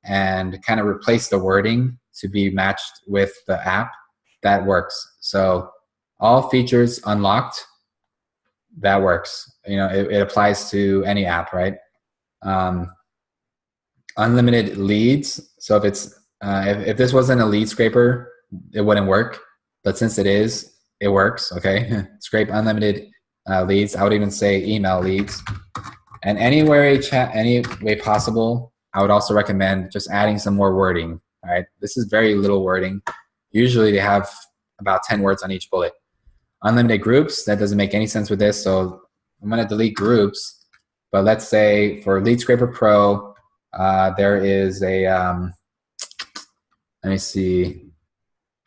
[SPEAKER 1] and kind of replace the wording to be matched with the app. That works. So all features unlocked, that works. You know, it applies to any app, right? Unlimited leads. So if it's if this wasn't a lead scraper, it wouldn't work. But since it is, it works. Okay, scrape unlimited leads. I would even say email leads. And any way possible, I would also recommend just adding some more wording. All right, this is very little wording. Usually they have about 10 words on each bullet. Unlimited groups, that doesn't make any sense with this, so I'm going to delete groups. But let's say for Lead Scraper Pro, there is a, let me see,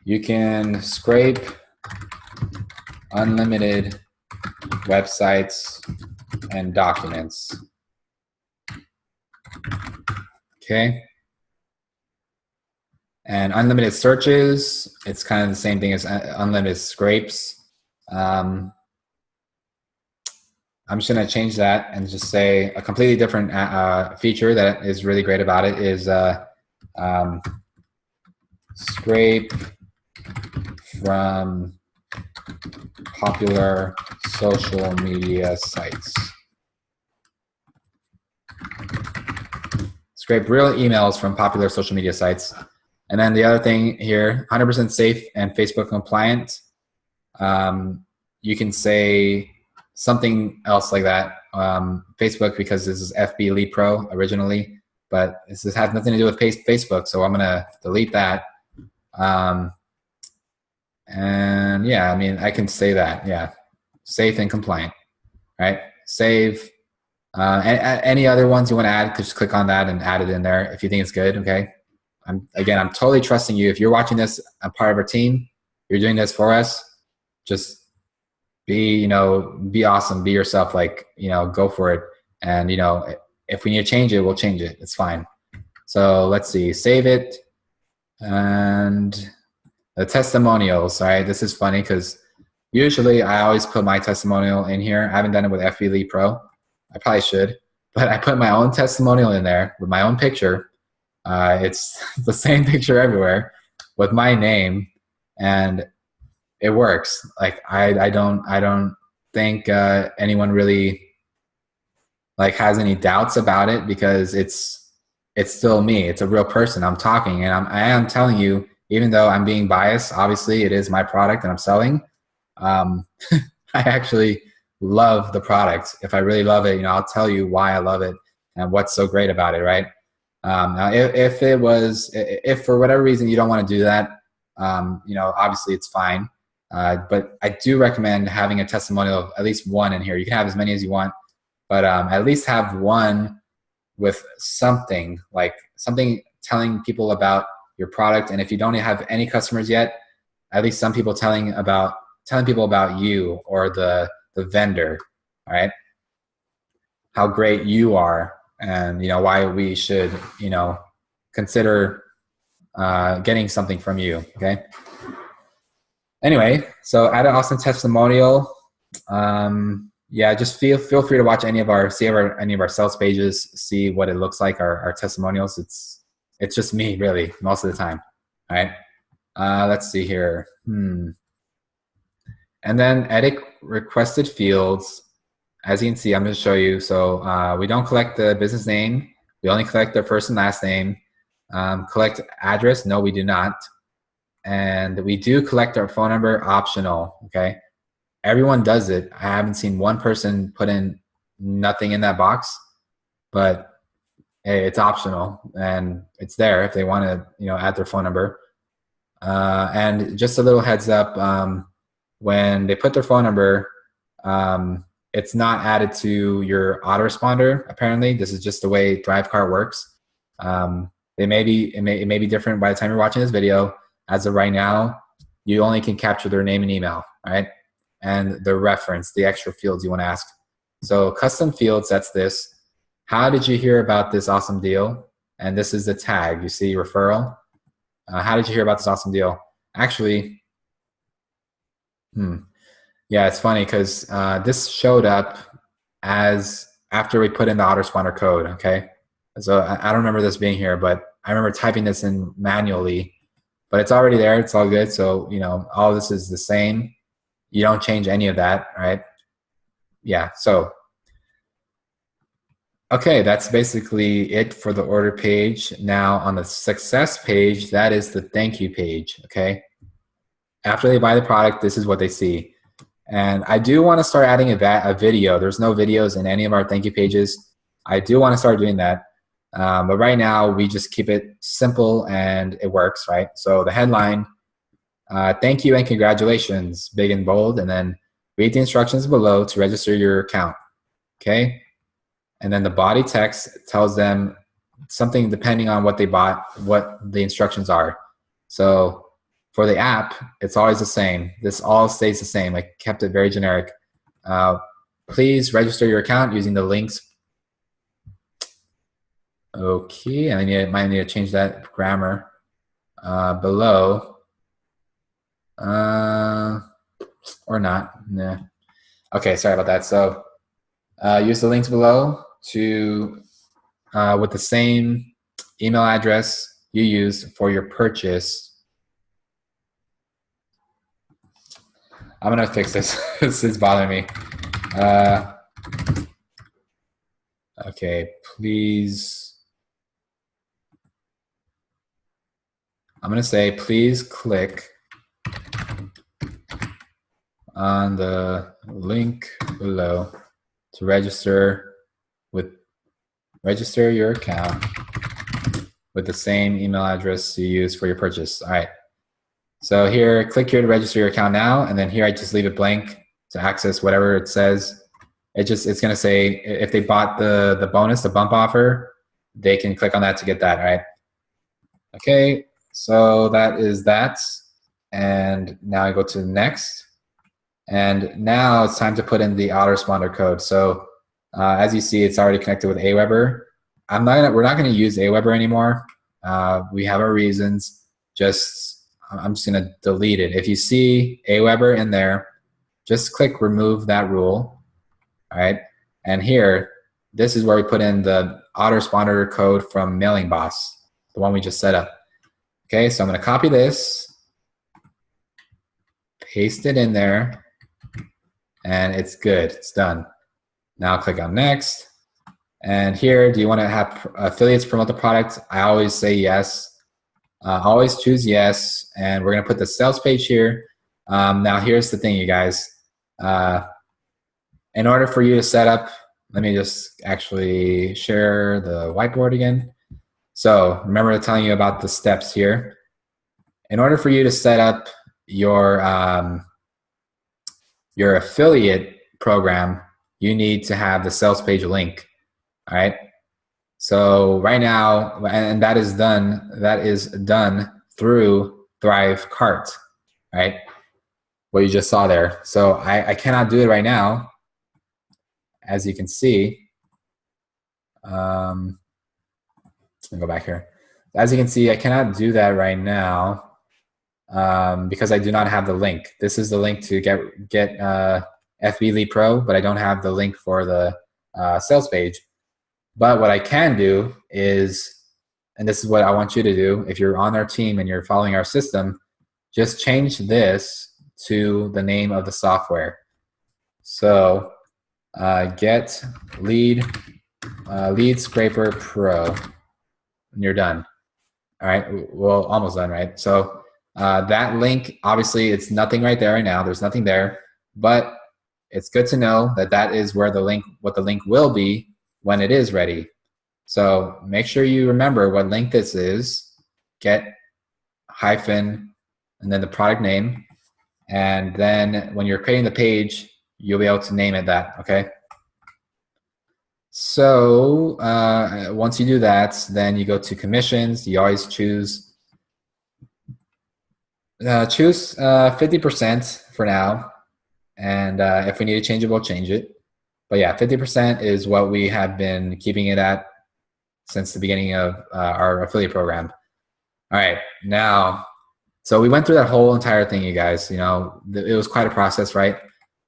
[SPEAKER 1] you can scrape unlimited websites and documents. Okay. And unlimited searches, it's kind of the same thing as unlimited scrapes. I'm just going to change that and just say a completely different feature that is really great about it is scrape from popular social media sites. Scrape real emails from popular social media sites. And then the other thing here, 100% safe and Facebook compliant. You can say something else like that. Facebook, because this is FB Lead Pro originally, but this has nothing to do with Facebook, so I'm gonna delete that. And yeah, I mean, I can say that, yeah, safe and compliant, right? Save. Any other ones you want to add, just click on that and add it in there if you think it's good, okay? I'm totally trusting you. If you're watching this, I'm part of our team. you're doing this for us. Just be awesome, be yourself, like, go for it. And if we need to change it, we'll change it. It's fine. So let's see, save it. And the testimonials. All right, this is funny because usually I always put my testimonial in here. I haven't done it with FB Lead Pro. I probably should, but I put my own testimonial in there with my own picture. It's the same picture everywhere with my name, and it works. Like I don't think anyone really like has any doubts about it, because it's still me. It's a real person. I'm talking, and I am telling you, even though I'm being biased. Obviously, it is my product and I'm selling. I actually love the product. If I really love it, I'll tell you why I love it and what's so great about it, right? Now, if for whatever reason you don't want to do that, obviously it's fine. But I do recommend having a testimonial of at least one in here. You can have as many as you want, but at least have one with something telling people about your product. And if you don't have any customers yet, at least some people telling people about you or the vendor, all right? How great you are, and why we should consider getting something from you. Okay. Anyway, so add an awesome testimonial. Yeah, just feel free to watch any of our sales pages, see what it looks like, our testimonials. It's just me, really, most of the time. All right. Let's see here. And then edit requested fields. As you can see, I'm going to show you. So we don't collect the business name. We only collect their first and last name. Collect address. No, we do not. And we do collect our phone number, optional. Okay. Everyone does it. I haven't seen one person put in nothing in that box, but hey, it's optional and it's there if they want to, add their phone number. And just a little heads up, when they put their phone number, it's not added to your autoresponder. Apparently, this is just the way DriveCart works. It may be different by the time you're watching this video. As of right now, you only can capture their name and email, right? And the reference, the extra fields you want to ask. So custom fields, that's this. How did you hear about this awesome deal? And this is the tag. You see referral. How did you hear about this awesome deal? Actually, yeah, it's funny because this showed up as after we put in the autoresponder code, okay? So I don't remember this being here, but I remember typing this in manually, but it's already there. It's all good. So, all of this is the same. You don't change any of that, right? Yeah, so, okay, that's basically it for the order page. Now on the success page, that is the thank you page, okay? After they buy the product, this is what they see. And I do want to start adding a video. There's no videos in any of our thank you pages. I do want to start doing that. But right now, we just keep it simple and it works, right? So the headline, thank you and congratulations, big and bold, and then read the instructions below to register your account, okay? And then the body text tells them something depending on what they bought, what the instructions are. So for the app, it's always the same. This all stays the same. I kept it very generic. Please register your account using the links. Okay, and I might need to change that grammar below. Or not. Nah. Okay, sorry about that. So use the links below to with the same email address you used for your purchase. I'm gonna fix this. This is bothering me. Okay, please. I'm gonna say please click on the link below to register your account with the same email address you use for your purchase. All right. So here, click here to register your account now, and then here I just leave it blank to access whatever it says. It's gonna say if they bought the bonus, the bump offer, they can click on that to get that, right? Okay, so that is that. And now I go to next. And now it's time to put in the autoresponder code. So as you see, it's already connected with Aweber. We're not gonna use Aweber anymore. We have our reasons. I'm just gonna delete it. If you see Aweber in there, just click remove that rule, all right? And here, this is where we put in the autoresponder code from Mailing Boss, the one we just set up. Okay, so I'm gonna copy this, paste it in there, and it's good, it's done. Now click on next. And here, do you wanna have affiliates promote the product? I always say yes. Always choose yes, and we're gonna put the sales page here. Now here's the thing, you guys. In order for you to set up, let me just actually share the whiteboard again. So remember telling you about the steps here. In order for you to set up your affiliate program, you need to have the sales page link, all right? So right now, and that is done through ThriveCart, right? What you just saw there. So I cannot do it right now, as you can see. Let me go back here. As you can see, I cannot do that right now because I do not have the link. This is the link to get FB Lead Pro, but I don't have the link for the sales page. But what I can do is, and this is what I want you to do, if you're on our team and you're following our system, just change this to the name of the software. So get Lead Scraper Pro, and you're done. All right, well, almost done, right? So that link, obviously it's nothing right there right now, there's nothing there, but it's good to know that that is where what the link will be when it is ready. So make sure you remember what link this is, get hyphen, and then the product name, and then when you're creating the page, you'll be able to name it that, okay? So once you do that, then you go to commissions. You always choose 50% for now, and if we need to change it, we'll change it. But yeah, 50% is what we have been keeping it at since the beginning of our affiliate program. All right, now, so we went through that whole entire thing, you guys. You know, it was quite a process, right?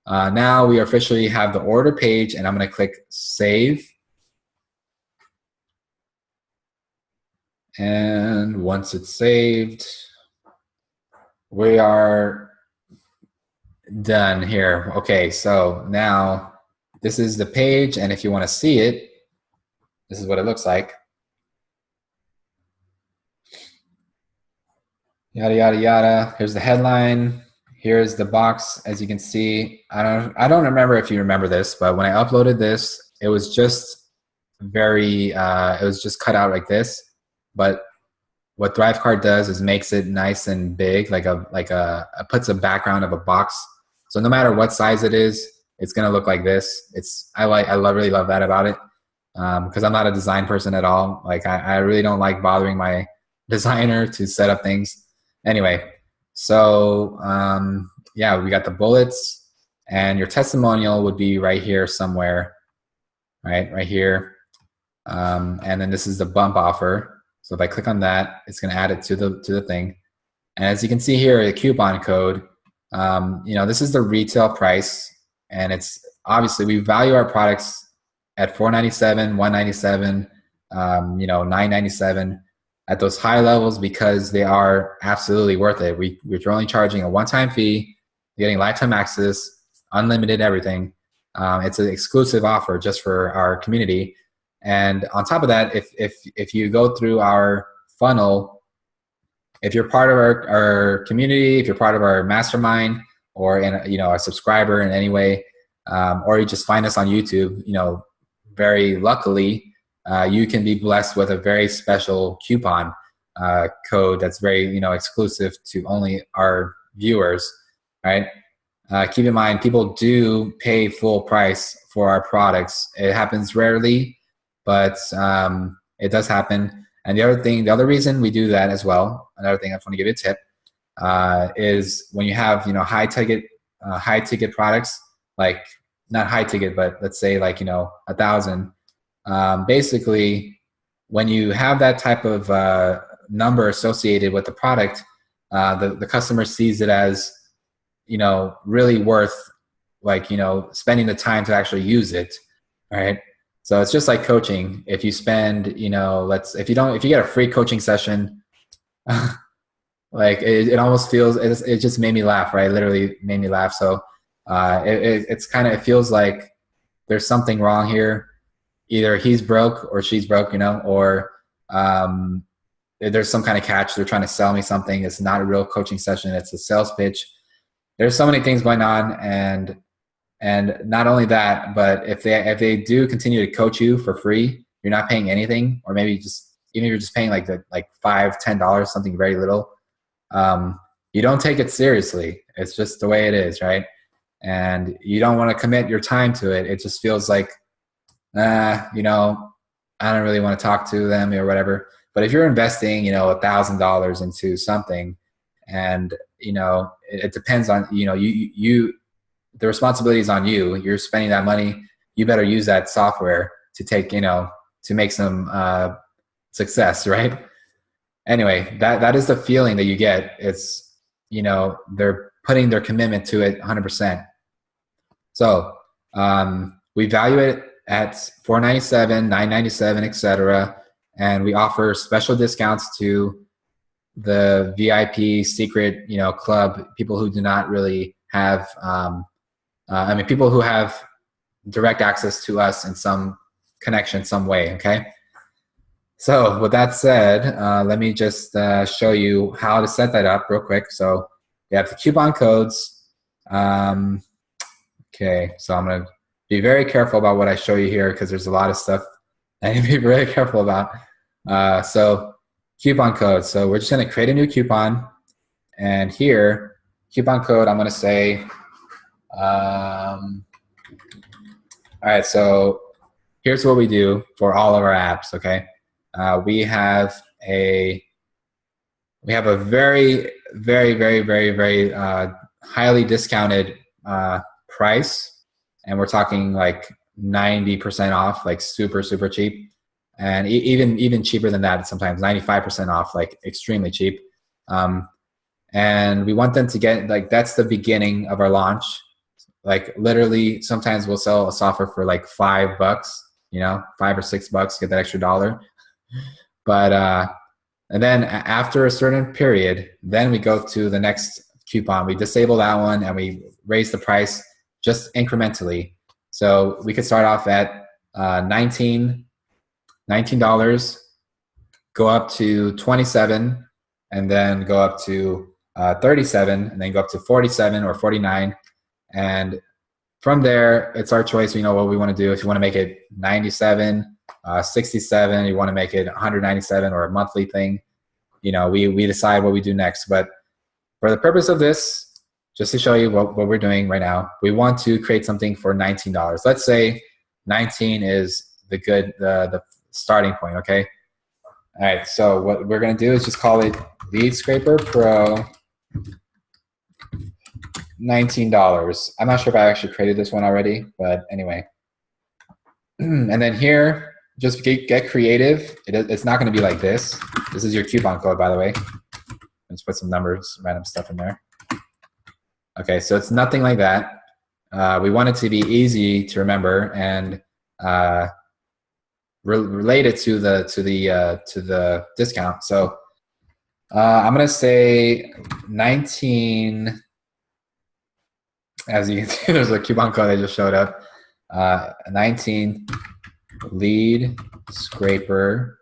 [SPEAKER 1] Now we officially have the order page, and I'm gonna click save. And once it's saved, we are done here. Okay, so now this is the page, and if you want to see it, this is what it looks like. Yada, yada, yada. Here's the headline. Here's the box. As you can see, I don't remember if you remember this, but when I uploaded this, it was just it was just cut out like this. But what ThriveCart does is makes it nice and big, puts a background of a box. So no matter what size it is, it's gonna look like this. I really love that about it, because I'm not a design person at all. Like I really don't like bothering my designer to set up things. Anyway, so yeah, we got the bullets, and your testimonial would be right here somewhere, right here, and then this is the bump offer. So if I click on that, it's going to add it to the thing. And as you can see here, the coupon code, you know, this is the retail price, and it's obviously we value our products at $4.97, $1.97, you know, $9.97 at those high levels because they are absolutely worth it. We're only charging a one-time fee, getting lifetime access, unlimited everything. It's an exclusive offer just for our community. And on top of that, if you go through our funnel, if you're part of our community, if you're part of our mastermind, or a subscriber in any way, or you just find us on YouTube, you know, very luckily, you can be blessed with a very special coupon code that's very exclusive to only our viewers, right? Keep in mind, people do pay full price for our products. It happens rarely, but it does happen. And the other reason we do that as well, another thing I just want to give you a tip, is when you have, you know, high ticket products, like not high ticket, but let's say like, you know, 1,000. Basically, when you have that type of number associated with the product, the customer sees it as, you know, really worth, like, you know, spending the time to actually use it, right? So it's just like coaching. If you spend, you know, if you get a free coaching session, like it almost feels, it just made me laugh, right? Literally made me laugh. So it's kind of, it feels like there's something wrong here. Either he's broke or she's broke, you know, or there's some kind of catch. They're trying to sell me something. It's not a real coaching session. It's a sales pitch. There's so many things going on, and not only that, but if they do continue to coach you for free, you're not paying anything, or maybe just, even if you're just paying like $5-10, something very little, you don't take it seriously. It's just the way it is, right? And you don't want to commit your time to it. It just feels like, you know, I don't really want to talk to them or whatever. But if you're investing, you know, $1,000 into something, and, you know, it depends on, you know, the responsibility is on you. You're spending that money. You better use that software to take, you know, to make some success, right? Anyway, that is the feeling that you get. It's, you know, they're putting their commitment to it 100%. So we value it at $497, $997, etc., and we offer special discounts to the VIP secret, you know, club, people who do not really have, I mean, people who have direct access to us in some connection, some way. Okay. So with that said, let me just show you how to set that up real quick. So you have the coupon codes. Okay, so I'm going to be very careful about what I show you here, because there's a lot of stuff I need to be really careful about. So coupon code. So we're just going to create a new coupon. And here, coupon code, I'm going to say, all right, so here's what we do for all of our apps, okay? We have a very, very, very, very, very highly discounted price, and we're talking like 90% off, like super, super cheap, and even cheaper than that sometimes, 95% off, like extremely cheap. And we want them to get, like, that's the beginning of our launch. Like literally, sometimes we'll sell a software for like $5, you know, $5 or $6, get that extra dollar. But and then after a certain period, then we go to the next coupon. We disable that one and we raise the price just incrementally. So we could start off at $19, go up to $27, and then go up to $37, and then go up to $47 or $49. And from there, it's our choice. We know what we want to do. If you want to make it $97, $67, you want to make it $197 or a monthly thing, you know, we decide what we do next. But for the purpose of this, just to show you what we're doing right now, we want to create something for $19. Let's say 19 is the starting point, okay? All right, so what we're going to do is just call it Lead Scraper Pro $19. I'm not sure if I actually created this one already, but anyway. And then here, just get creative. It's not going to be like this. This is your coupon code, by the way. Let's put some numbers, random stuff in there. Okay, so it's nothing like that. We want it to be easy to remember and related to the discount. So I'm going to say 19. As you can see, there's a coupon code that just showed up. 19 Lead Scraper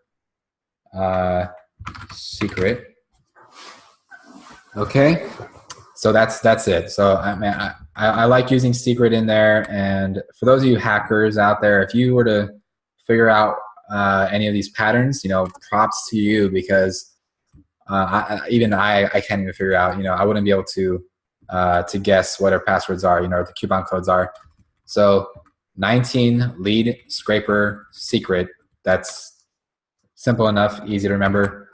[SPEAKER 1] secret. Okay, so that's it. So I mean, I like using secret in there. And for those of you hackers out there, if you were to figure out any of these patterns, you know, props to you, because even I can't even figure out. You know, I wouldn't be able to guess what our passwords are, you know, what the coupon codes are. So 19 Lead Scraper secret. That's simple enough, easy to remember.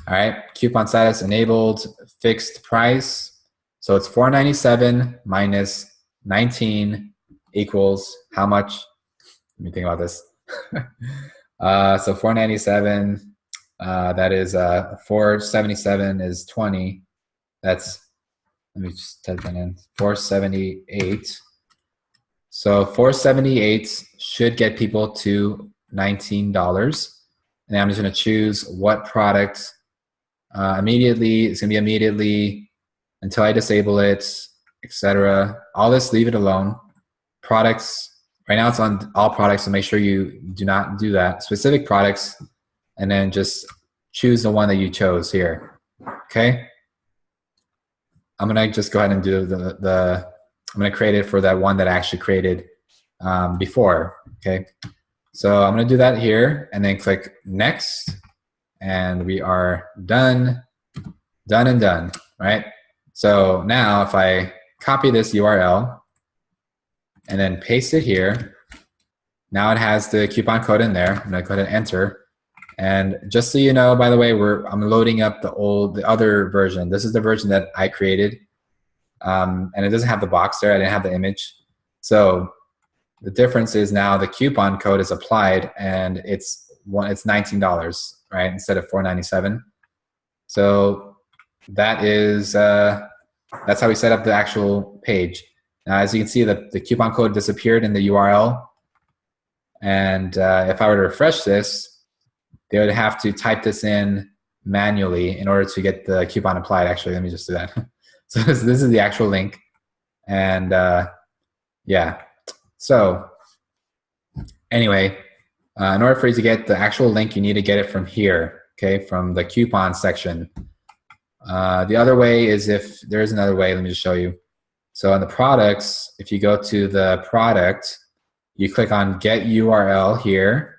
[SPEAKER 1] All right, coupon status enabled, fixed price. So it's $4.97 minus 19 equals how much? Let me think about this. So $4.97, that is 477 is 20. That's, let me just type that in, 478. So 478 should get people to $19. And I'm just going to choose what product immediately. It's going to be immediately until I disable it, etc. All this, leave it alone. Products, right now it's on all products, so make sure you do not do that. Specific products, and then just choose the one that you chose here. Okay? I'm going to just go ahead and do I'm going to create it for that one that I actually created before. Okay? So I'm going to do that here, and then click next, and we are done, done and done, right? So now if I copy this URL and then paste it here, now it has the coupon code in there. I'm going to go ahead and enter. And just so you know, by the way, I'm loading up the other version. This is the version that I created, and it doesn't have the box there. I didn't have the image. So the difference is now the coupon code is applied, and it's $19, right, instead of $4.97. So that is that's how we set up the actual page. Now, as you can see, the coupon code disappeared in the URL, and if I were to refresh this, they would have to type this in manually in order to get the coupon applied. Actually, let me just do that. So this is the actual link, and yeah. So anyway, in order for you to get the actual link, you need to get it from here, okay, from the coupon section. The other way is, if there's another way, let me just show you. So on the products, if you go to the product, you click on get URL here,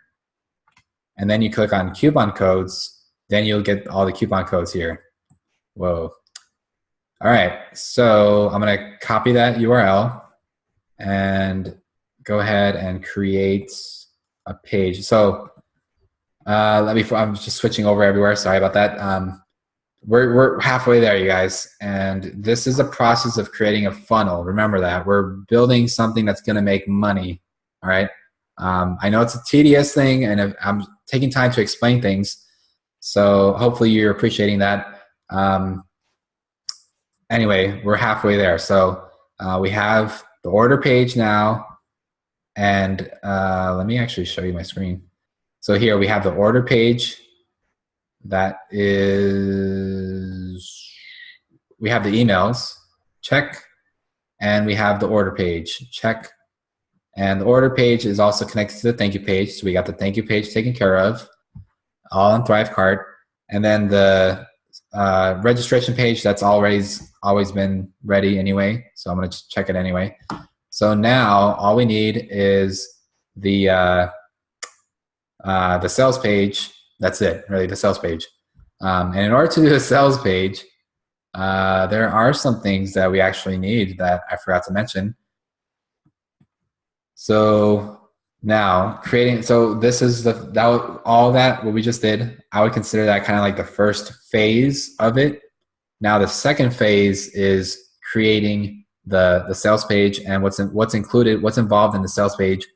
[SPEAKER 1] and then you click on coupon codes, then you'll get all the coupon codes here. Whoa. All right, so I'm gonna copy that URL and go ahead and create a page. So I'm just switching over everywhere, sorry about that. We're halfway there, you guys, and this is a process of creating a funnel. Remember that. We're building something that's gonna make money, all right? I know it's a tedious thing, and I'm taking time to explain things, so hopefully you're appreciating that. Anyway, we're halfway there. So we have the order page now, and let me actually show you my screen. So here we have the order page. That is, we have the emails, check, and we have the order page, check. And the order page is also connected to the thank you page. So we got the thank you page taken care of, all in ThriveCart. And then the registration page, that's always been ready anyway. So I'm gonna check it anyway. So now all we need is the sales page. That's it, really, the sales page. And in order to do the sales page, there are some things that we actually need that I forgot to mention. So now so this is what we just did. I would consider that kind of like the first phase of it. Now the second phase is creating the sales page, and what's involved in the sales page.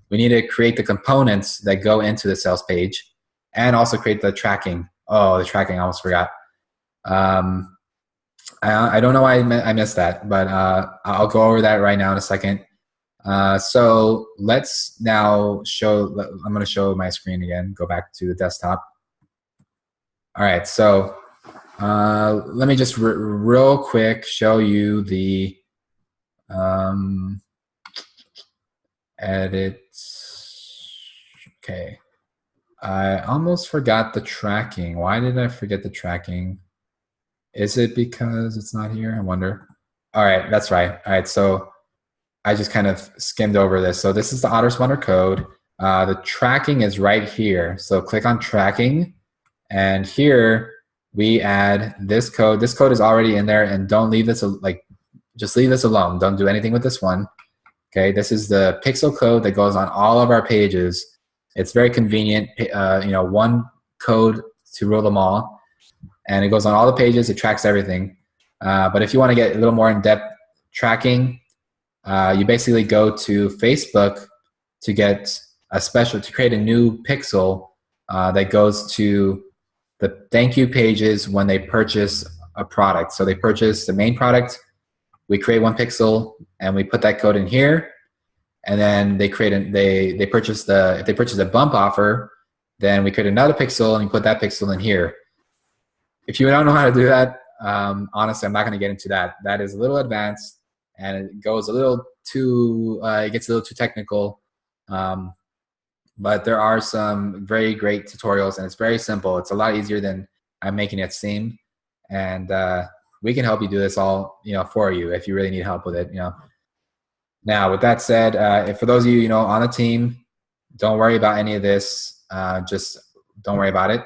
[SPEAKER 1] We need to create the components that go into the sales page, and also create the tracking. Oh, the tracking, I almost forgot. I don't know why I missed that, but I'll go over that right now in a second. So let's now I'm going to show my screen again, go back to the desktop. All right, so let me just real quick show you the edit. Okay, I almost forgot the tracking. Why did I forget the tracking? Is it because it's not here? I wonder. All right, that's right. All right, so I just kind of skimmed over this. So this is the autoresponder code. The tracking is right here. So click on tracking, and here we add this code. This code is already in there, and don't leave this, just leave this alone. Don't do anything with this one. Okay, this is the pixel code that goes on all of our pages. It's very convenient. One code to rule them all. And it goes on all the pages, it tracks everything. But if you want to get a little more in-depth tracking, you basically go to Facebook to get to create a new pixel that goes to the thank you pages when they purchase a product. So they purchase the main product, we create one pixel and we put that code in here, and then they purchase if they purchase a bump offer, then we create another pixel and we put that pixel in here. If you don't know how to do that, honestly, I'm not going to get into that. That is a little advanced, and it goes a little too, it gets a little too technical. But there are some very great tutorials, and it's very simple. It's a lot easier than I'm making it seem, and we can help you do this all, for you if you really need help with it. Now, with that said, if for those of you, on the team, don't worry about any of this. Just don't worry about it.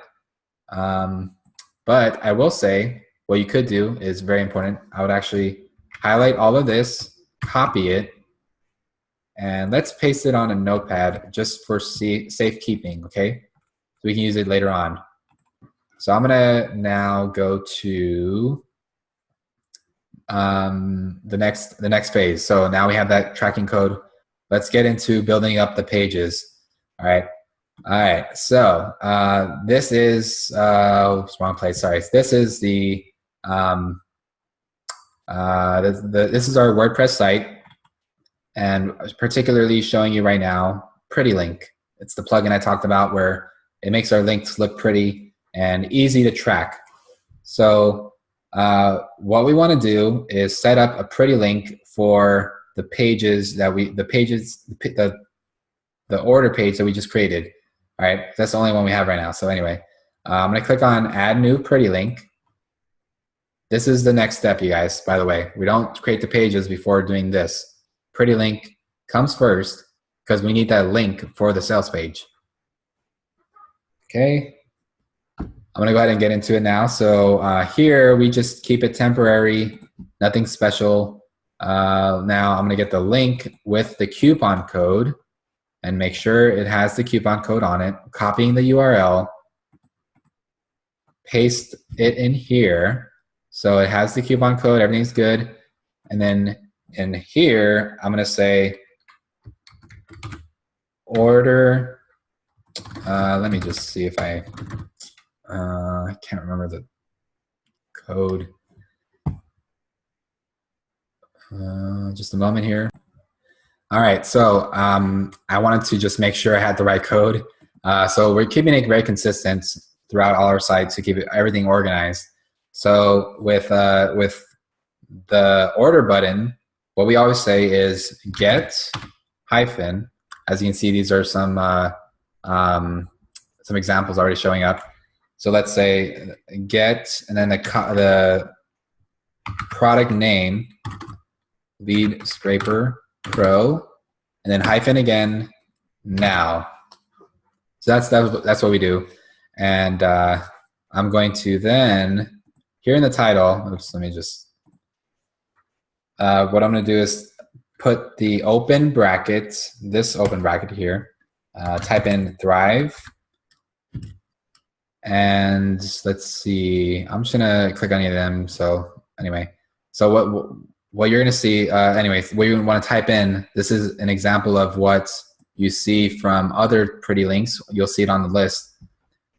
[SPEAKER 1] But I will say what you could do is very important. I would actually highlight all of this, copy it, and let's paste it on a notepad just for safekeeping, okay? So we can use it later on. So I'm gonna now go to the next phase. So now we have that tracking code. Let's get into building up the pages. All right. So this is wrong place. Sorry. This is the this is our WordPress site, and particularly showing you right now Pretty Link. It's the plugin I talked about where it makes our links look pretty and easy to track. So what we want to do is set up a Pretty Link for the pages that the order page that we just created. All right, that's the only one we have right now. So anyway, I'm going to click on Add New Pretty Link. This is the next step, you guys, by the way. We don't create the pages before doing this. Pretty Link comes first because we need that link for the sales page. Okay, I'm going to go ahead and get into it now. So here we just keep it temporary, nothing special. Now I'm going to get the link with the coupon code and make sure it has the coupon code on it, copying the URL, paste it in here. So it has the coupon code, everything's good. And then in here, I'm gonna say order, let me just see if I can't remember the code. Just a moment here. All right, so I wanted to just make sure I had the right code. So we're keeping it very consistent throughout all our sites to keep everything organized. So with the order button, what we always say is get hyphen. As you can see, these are some examples already showing up. So let's say get, and then the product name, Lead Scraper Pro, and then hyphen again, now. So that's what we do. And I'm going to then, here in the title, oops, let me just, what I'm going to do is put the open bracket, this open bracket here, type in Thrive, and let's see, I'm just going to click on any of them. So anyway, so what you're going to see, anyways, what you want to type in, this is an example of what you see from other Pretty Links. You'll see it on the list.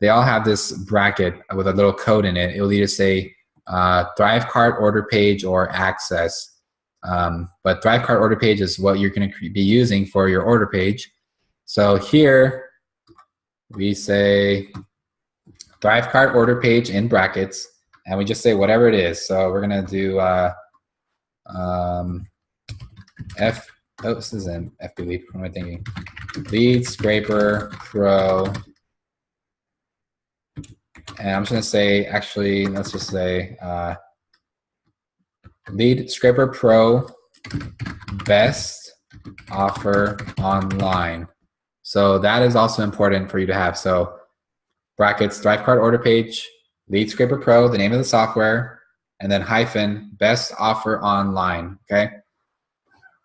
[SPEAKER 1] They all have this bracket with a little code in it. It will either say Thrive Cart Order Page or Access. But Thrive Cart Order Page is what you're going to be using for your order page. So here we say Thrive Cart Order Page in brackets, and we just say whatever it is. So we're going to do this isn't FB, what am I thinking? Lead Scraper Pro. And I'm just going to say, actually, let's just say Lead Scraper Pro Best Offer Online. So that is also important for you to have. So brackets, Thrive Cart Order Page, Lead Scraper Pro, the name of the software, and then hyphen Best Offer Online, okay?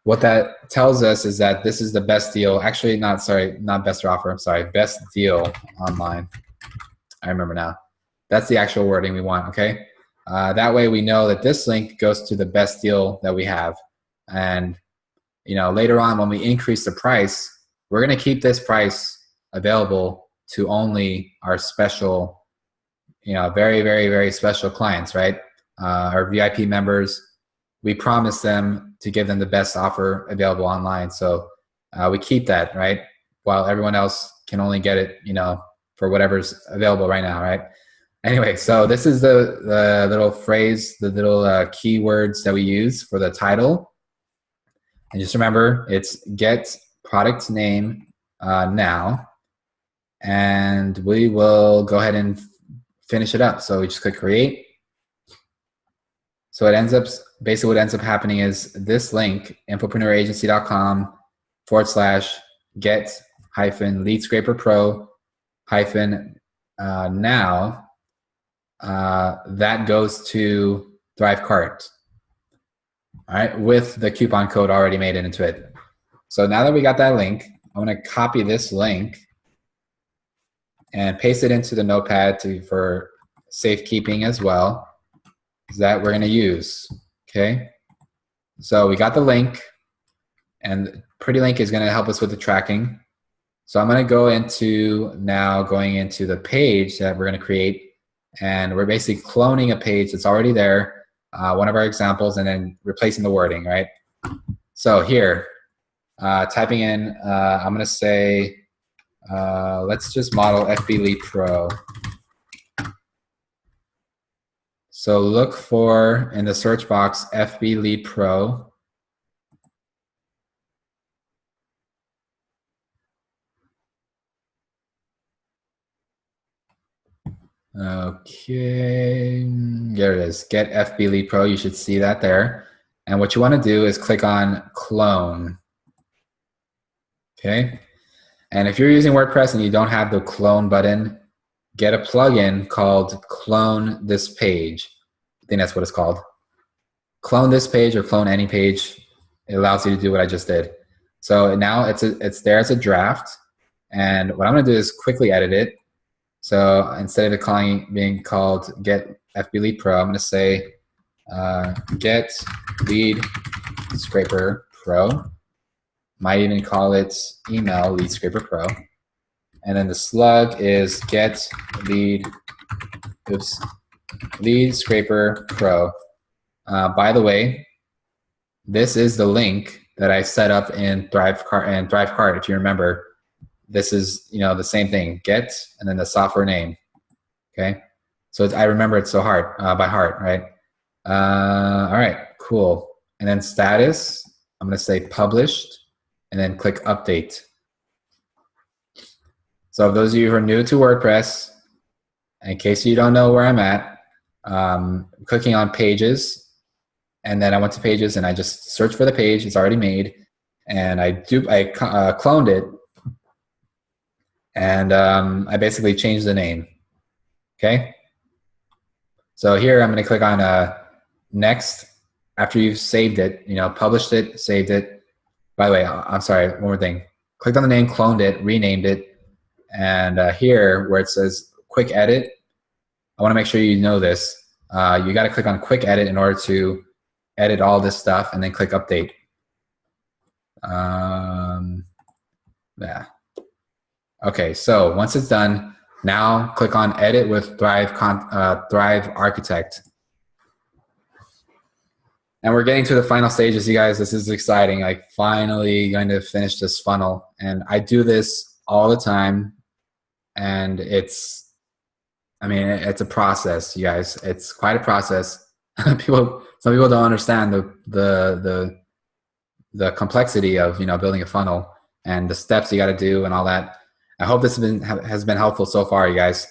[SPEAKER 1] What that tells us is that this is the best deal. Actually, not best offer, I'm sorry, best deal online. I remember now. That's the actual wording we want, okay? That way we know that this link goes to the best deal that we have. And later on when we increase the price, we're gonna keep this price available to only our special, very, very, very special clients, right? Our VIP members, we promise them to give them the best offer available online. So we keep that, right? While everyone else can only get it, for whatever's available right now, right? Anyway, so this is the little phrase, the little keywords that we use for the title. And just remember, it's get product name now. And we will go ahead and finish it up. So we just click create. So it ends up, basically what ends up happening is this link, infopreneuragency.com/get lead scraper pro now, that goes to ThriveCart, all right, with the coupon code already made into it. So now that we got that link, I'm going to copy this link and paste it into the notepad for safekeeping as well, that we're going to use. Okay, so we got the link, and Pretty Link is going to help us with the tracking. So I'm going to go into going into the page that we're going to create, and we're basically cloning a page that's already there, one of our examples, and then replacing the wording, right? So here, typing in, I'm going to say, let's just model FB Lead Pro. So look for, in the search box, FB Lead Pro. Okay, there it is. Get FB Lead Pro. You should see that there. And what you want to do is click on clone. Okay. And if you're using WordPress and you don't have the clone button, get a plugin called Clone This Page. I think that's what it's called. Clone this page or clone any page. It allows you to do what I just did. So now it's there as a draft. And what I'm going to do is quickly edit it. So instead of it being called Get FB Lead Pro, I'm going to say Get Lead Scraper Pro. Might even call it Email Lead Scraper Pro. And then the slug is Get Lead Scraper Pro. By the way, this is the link that I set up in ThriveCart. If you remember, this is the same thing. Get and then the software name. Okay, so I remember it so hard by heart, right? All right, cool. And then status, I'm going to say published, and then click update. So those of you who are new to WordPress, in case you don't know where I'm at, clicking on pages, and then I went to pages and I just searched for the page. It's already made, and I cloned it, and I basically changed the name. Okay. So here I'm going to click on next after you've saved it, published it, saved it. By the way, I'm sorry, one more thing. Clicked on the name, cloned it, renamed it, and here where it says quick edit, I want to make sure you know this. You got to click on quick edit in order to edit all this stuff, and then click update. Yeah. Okay, so once it's done, now click on edit with Thrive Architect. And we're getting to the final stages, you guys. This is exciting. Like, finally going to finish this funnel. And I do this all the time. And it's a process, you guys. It's quite a process. Some people don't understand the complexity of building a funnel and the steps you got to do and all that. I hope this has been helpful so far, you guys.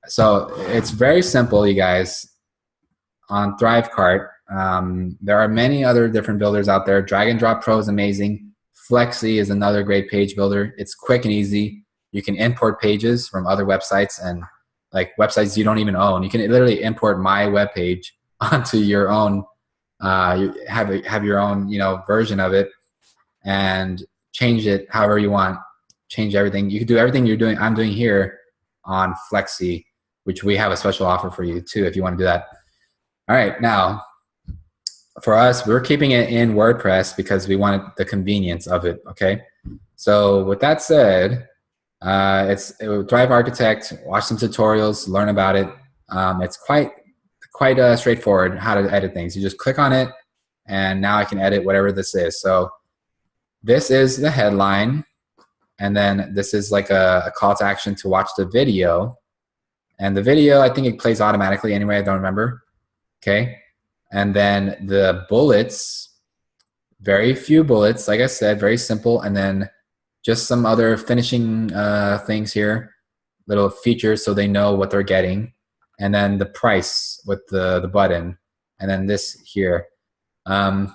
[SPEAKER 1] So it's very simple, you guys. On ThriveCart, there are many other different builders out there. Drag and Drop Pro is amazing. Flexi is another great page builder. It's quick and easy. You can import pages from other websites, and like websites you don't even own. You can literally import my web page onto your own. You have your own version of it, and change it however you want. Change everything. You can do everything I'm doing here on Flexi. which we have a special offer for you too if you want to do that. All right, now for us, we're keeping it in WordPress because we wanted the convenience of it, okay? So with that said, it will Thrive Architect, watch some tutorials, learn about it. It's quite straightforward how to edit things. You just click on it, and now I can edit whatever this is. So this is the headline, and then this is like a call to action to watch the video. And the video, I think it plays automatically anyway, I don't remember, okay? And then the bullets, very few bullets, like I said, very simple, and then just some other finishing things here, little features so they know what they're getting. And then the price with the button, and then this here. Let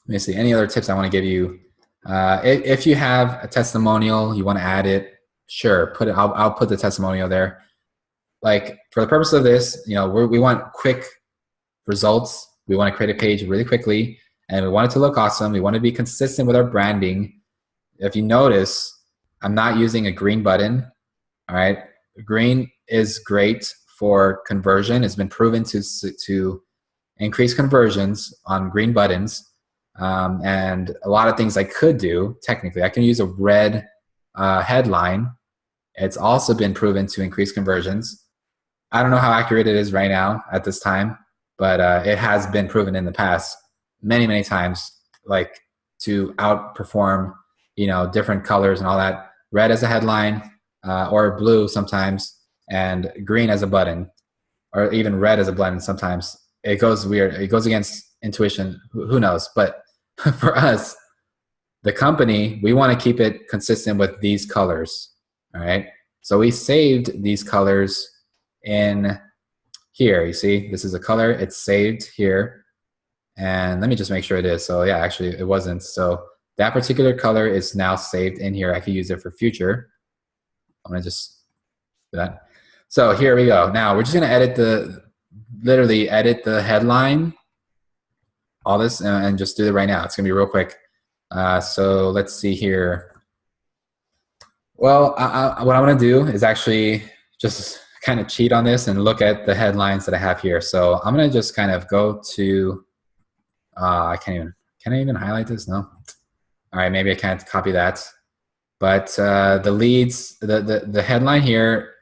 [SPEAKER 1] me see, any other tips I want to give you? If you have a testimonial, you want to add it, sure, put it. I'll put the testimonial there. Like for the purpose of this, you know, we want quick results. We want to create a page really quickly, and we want it to look awesome. We want to be consistent with our branding. If you notice, I'm not using a green button. All right, green is great for conversion. It's been proven to increase conversions on green buttons. And a lot of things I could do, technically. I can use a red headline. It's also been proven to increase conversions. I don't know how accurate it is right now at this time, but it has been proven in the past many times, like to outperform, you know, different colors and all that. Red as a headline, or blue sometimes, and green as a button, or even red as a button sometimes. It goes weird. It goes against intuition. Who knows? But for us, the company, we want to keep it consistent with these colors. All right. So we saved these colors in here. You see, this is a color. It's saved here. And let me just make sure it is. So yeah, actually it wasn't. So that particular color is now saved in here. I could use it for future. I'm going to just do that. So here we go. Now we're just going to literally edit the headline, all this, and just do it right now. It's going to be real quick. So let's see here. Well, what I want to do is actually just kind of cheat on this and look at the headlines that I have here. So I'm going to just kind of go to, can I even highlight this? No. All right, maybe I can't copy that. But the leads, the headline here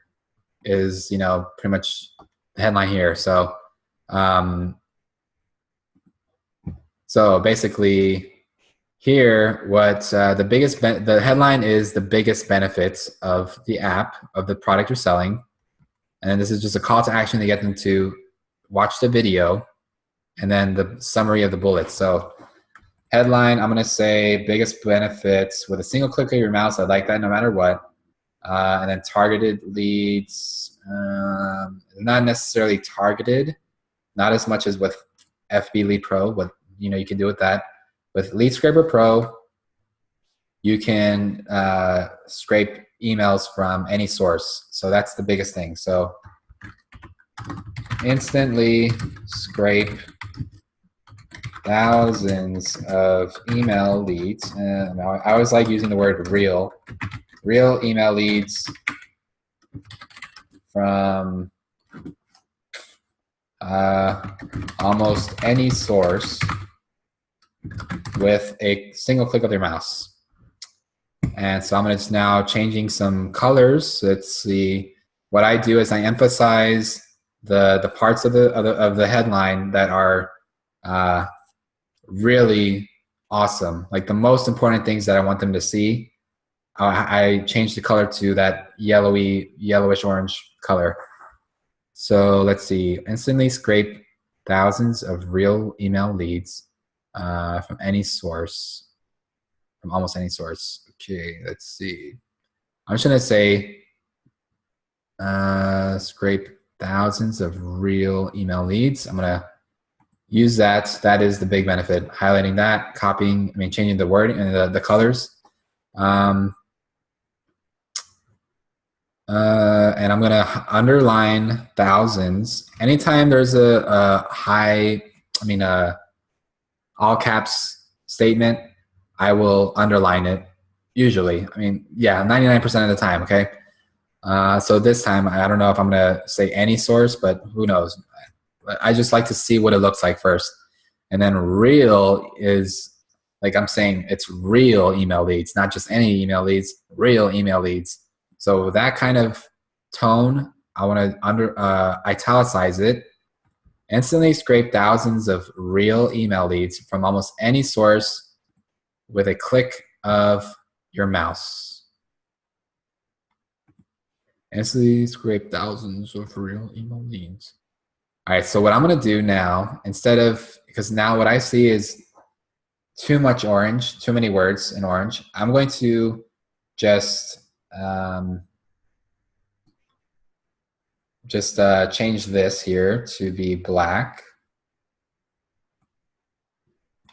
[SPEAKER 1] is, you know, pretty much the headline here. So, so basically here, what the headline is the biggest benefits of the app, of the product you're selling. And then this is just a call to action to get them to watch the video, and then the summary of the bullets. So headline, I'm going to say biggest benefits with a single click of your mouse. I like that no matter what. And then targeted leads, not necessarily targeted, not as much as with FB Lead Pro. What you can do with that. With Lead Scraper Pro, you can scrape emails from any source. So that's the biggest thing. So instantly scrape thousands of email leads. I always like using the word real email leads from almost any source with a single click of your mouse. And so I'm just now changing some colors. Let's see. What I do is I emphasize the parts of the headline that are really awesome, like the most important things that I want them to see. I change the color to that yellowish orange color. So let's see. Instantly scrape thousands of real email leads from any source, from almost any source. Okay, let's see. I'm just gonna say scrape thousands of real email leads. I'm gonna use that. That is the big benefit. Highlighting that, copying, changing the wording and the colors. And I'm gonna underline thousands. Anytime there's a high, all caps statement, I will underline it. Usually, yeah, 99% of the time. Okay. So this time, I don't know if I'm going to say any source, but who knows? I just like to see what it looks like first. And then real is, like I'm saying, it's real email leads, not just any email leads, real email leads. So that kind of tone, I want to italicize it. Instantly scrape thousands of real email leads from almost any source with a click of your mouse. Instantly scrape thousands of real email leads. All right, so what I'm going to do now, instead of, because now what I see is too much orange, too many words in orange, I'm going to just change this here to be black.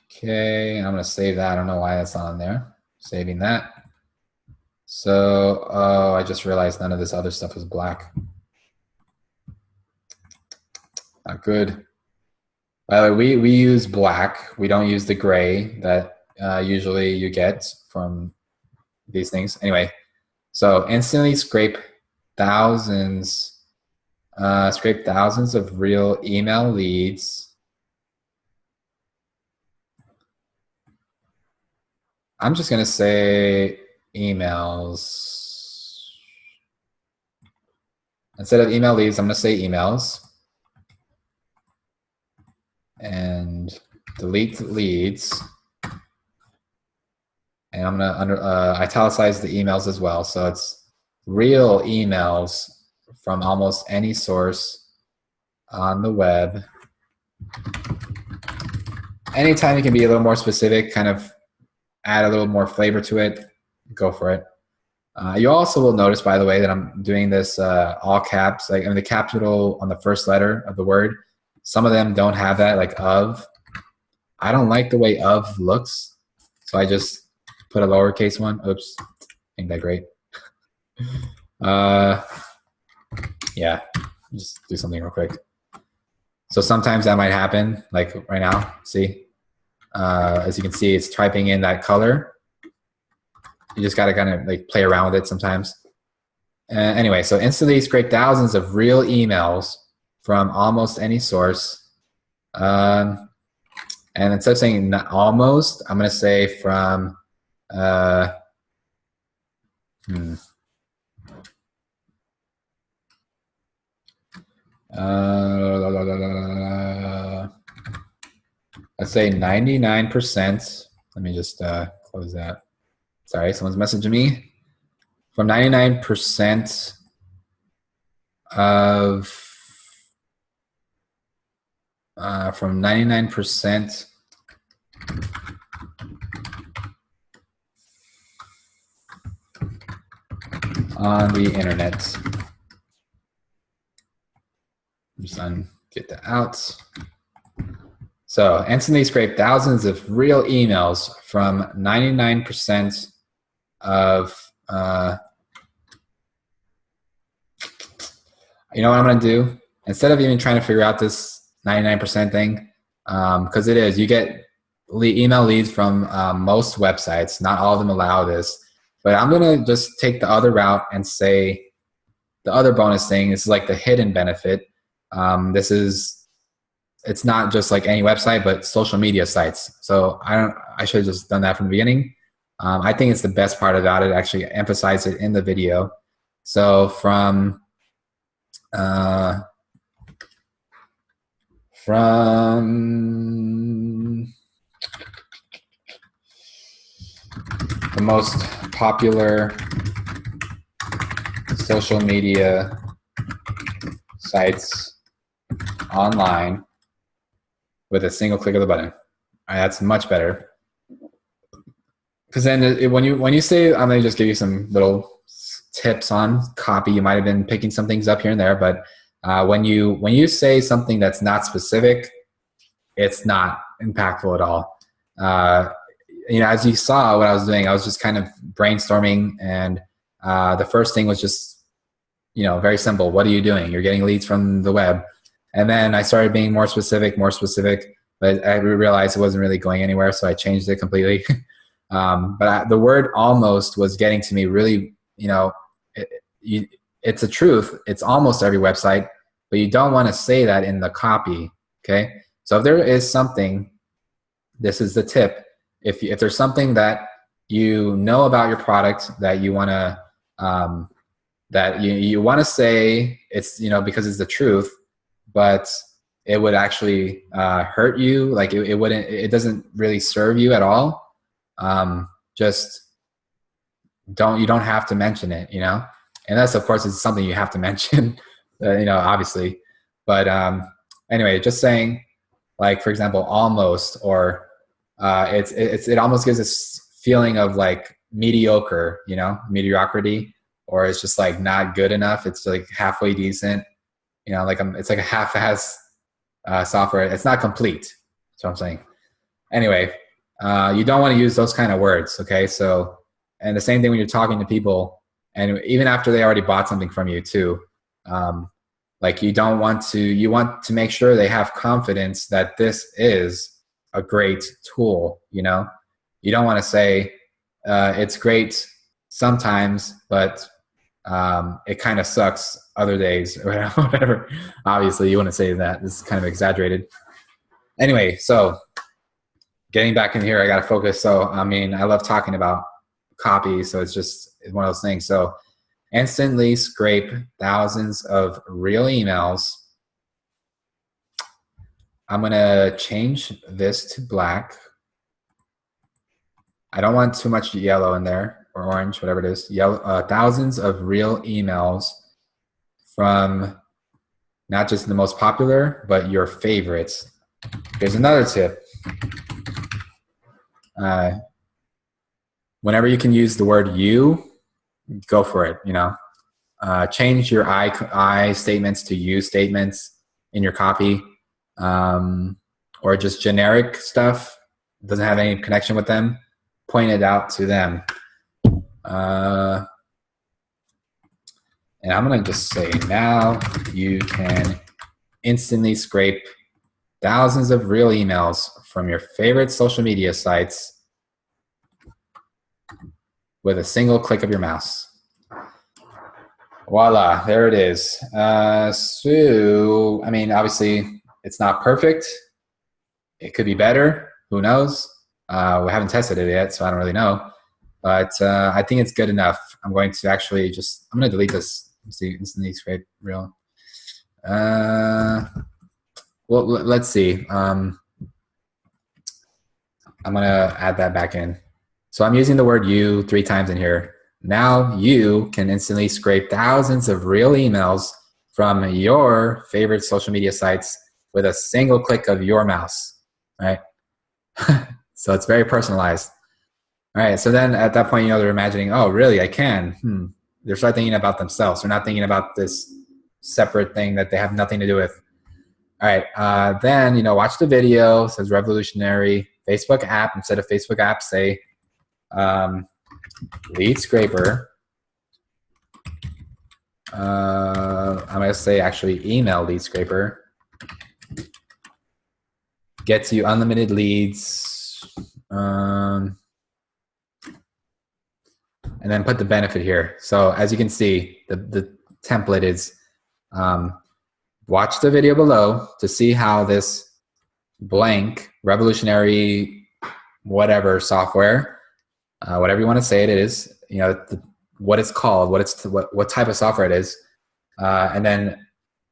[SPEAKER 1] Okay, and I'm going to save that. I don't know why that's not on there. Saving that. So, oh, I just realized none of this other stuff is black. Not good. By the way, we use black. We don't use the gray that usually you get from these things. Anyway, so instantly scrape thousands of real email leads. I'm just going to say emails. Instead of email leads, I'm going to say emails. And delete leads. And I'm going to italicize the emails as well. So it's real emails from almost any source on the web. Anytime you can be a little more specific, kind of add a little more flavor to it, go for it. You also will notice, by the way, that I'm doing this all caps, like the capital on the first letter of the word. Some of them don't have that, like of. I don't like the way of looks, so I just put a lowercase one. Oops, ain't that great. Yeah, just do something real quick. So sometimes that might happen, like right now, see? As you can see, it's typing in that color. You just gotta kind of like play around with it sometimes. Anyway, so instantly scrape thousands of real emails from almost any source. And instead of saying not almost, I'm gonna say from, let's say 99%. Let me just close that. Sorry, someone's messaging me. From 99% of, from 99% on the internet. Just get that out. So instantly scrape thousands of real emails from 99% of, you know what I'm gonna do? Instead of even trying to figure out this 99% thing, because it is, you get email leads from most websites, not all of them allow this, but I'm gonna just take the other route and say the other bonus thing, this is like the hidden benefit. It's not just like any website, but social media sites. So I should have just done that from the beginning. I think it's the best part about it, actually emphasize it in the video. So from the most popular social media sites online with a single click of the button. All right, that's much better. Because then when you say, I'm going to just give you some little tips on copy. You might have been picking some things up here and there, but when you say something that's not specific, it's not impactful at all. You know, as you saw what I was doing, I was just kind of brainstorming, and the first thing was just, you know, very simple. What are you doing? You're getting leads from the web. And then I started being more specific, but I realized it wasn't really going anywhere, so I changed it completely. But the word almost was getting to me really, you know, it's a truth. It's almost every website, but you don't want to say that in the copy, okay? So if there is something, this is the tip. If there's something that you know about your product that you want to that you want to say, it's, you know, because it's the truth, but it would actually hurt you. Like it doesn't really serve you at all. Just you don't have to mention it, you know. Unless, of course, it's something you have to mention, you know, obviously. But anyway, just saying, like, for example, almost, or it almost gives this feeling of like mediocre, you know, mediocrity, or it's just like not good enough. It's like halfway decent, you know, like it's like a half-ass software. It's not complete. That's what I'm saying. Anyway, you don't want to use those kind of words, okay? So, and the same thing when you're talking to people, and even after they already bought something from you too, like you want to make sure they have confidence that this is a great tool, you know? You don't want to say, it's great sometimes, but it kind of sucks other days, or whatever. Obviously, you wouldn't say that. This is kind of exaggerated. Anyway, so getting back in here, I got to focus. So, I mean, I love talking about copy, so it's one of those things. So, instantly scrape thousands of real emails. I'm going to change this to black. I don't want too much yellow in there, or orange, whatever it is. Thousands of real emails from not just the most popular, but your favorites. Here's another tip. Whenever you can use the word you, go for it, you know. Change your I statements to you statements in your copy, or just generic stuff, doesn't have any connection with them. Point it out to them. And I'm going to just say, now you can instantly scrape thousands of real emails from your favorite social media sites with a single click of your mouse. Voila, there it is. So, I mean, obviously, it's not perfect. It could be better. Who knows? We haven't tested it yet, so I don't really know. But I think it's good enough. I'm going to actually I'm going to delete this. Let's see, instantly scrape real. Well, let's see. I'm going to add that back in. So I'm using the word you 3 times in here. Now you can instantly scrape thousands of real emails from your favorite social media sites with a single click of your mouse, right? So it's very personalized. All right, so then at that point, you know, they're imagining, oh, really, I can? They're start thinking about themselves. They're not thinking about this separate thing that they have nothing to do with. All right, then, you know, watch the video. It says revolutionary Facebook app. Instead of Facebook app, say lead scraper. I'm going to say actually email lead scraper. Gets you unlimited leads. And then put the benefit here. So as you can see, the template is watch the video below to see how this blank revolutionary whatever software, whatever you want to say it is, you know, what it's called, what type of software it is, and then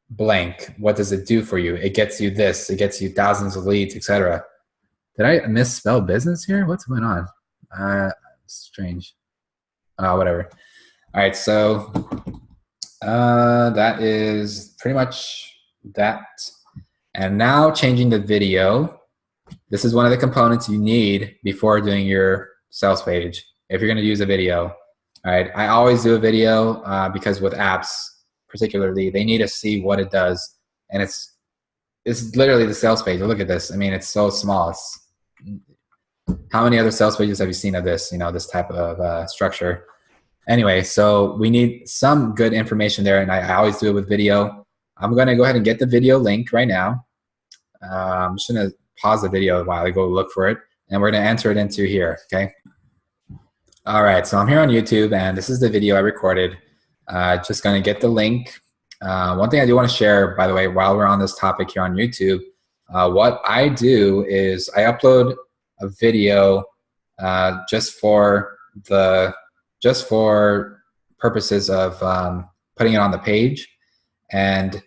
[SPEAKER 1] blank, what does it do for you? It gets you this, it gets you thousands of leads, etc. Did I misspell business here? What's going on? Strange. Whatever. All right, so that is pretty much that. And now changing the video. This is one of the components you need before doing your sales page if you're going to use a video. All right, I always do a video because with apps particularly, they need to see what it does. And it's literally the sales page. Look at this. I mean, it's so small. How many other sales pages have you seen of this, you know, this type of structure? Anyway, so we need some good information there, and I always do it with video. I'm going to go ahead and get the video link right now. I'm just going to pause the video while I go look for it, and we're going to enter it into here, okay? All right, so I'm here on YouTube, and this is the video I recorded. Just going to get the link. One thing I do want to share, by the way, while we're on this topic here on YouTube, what I do is I upload a video just for purposes of putting it on the page. And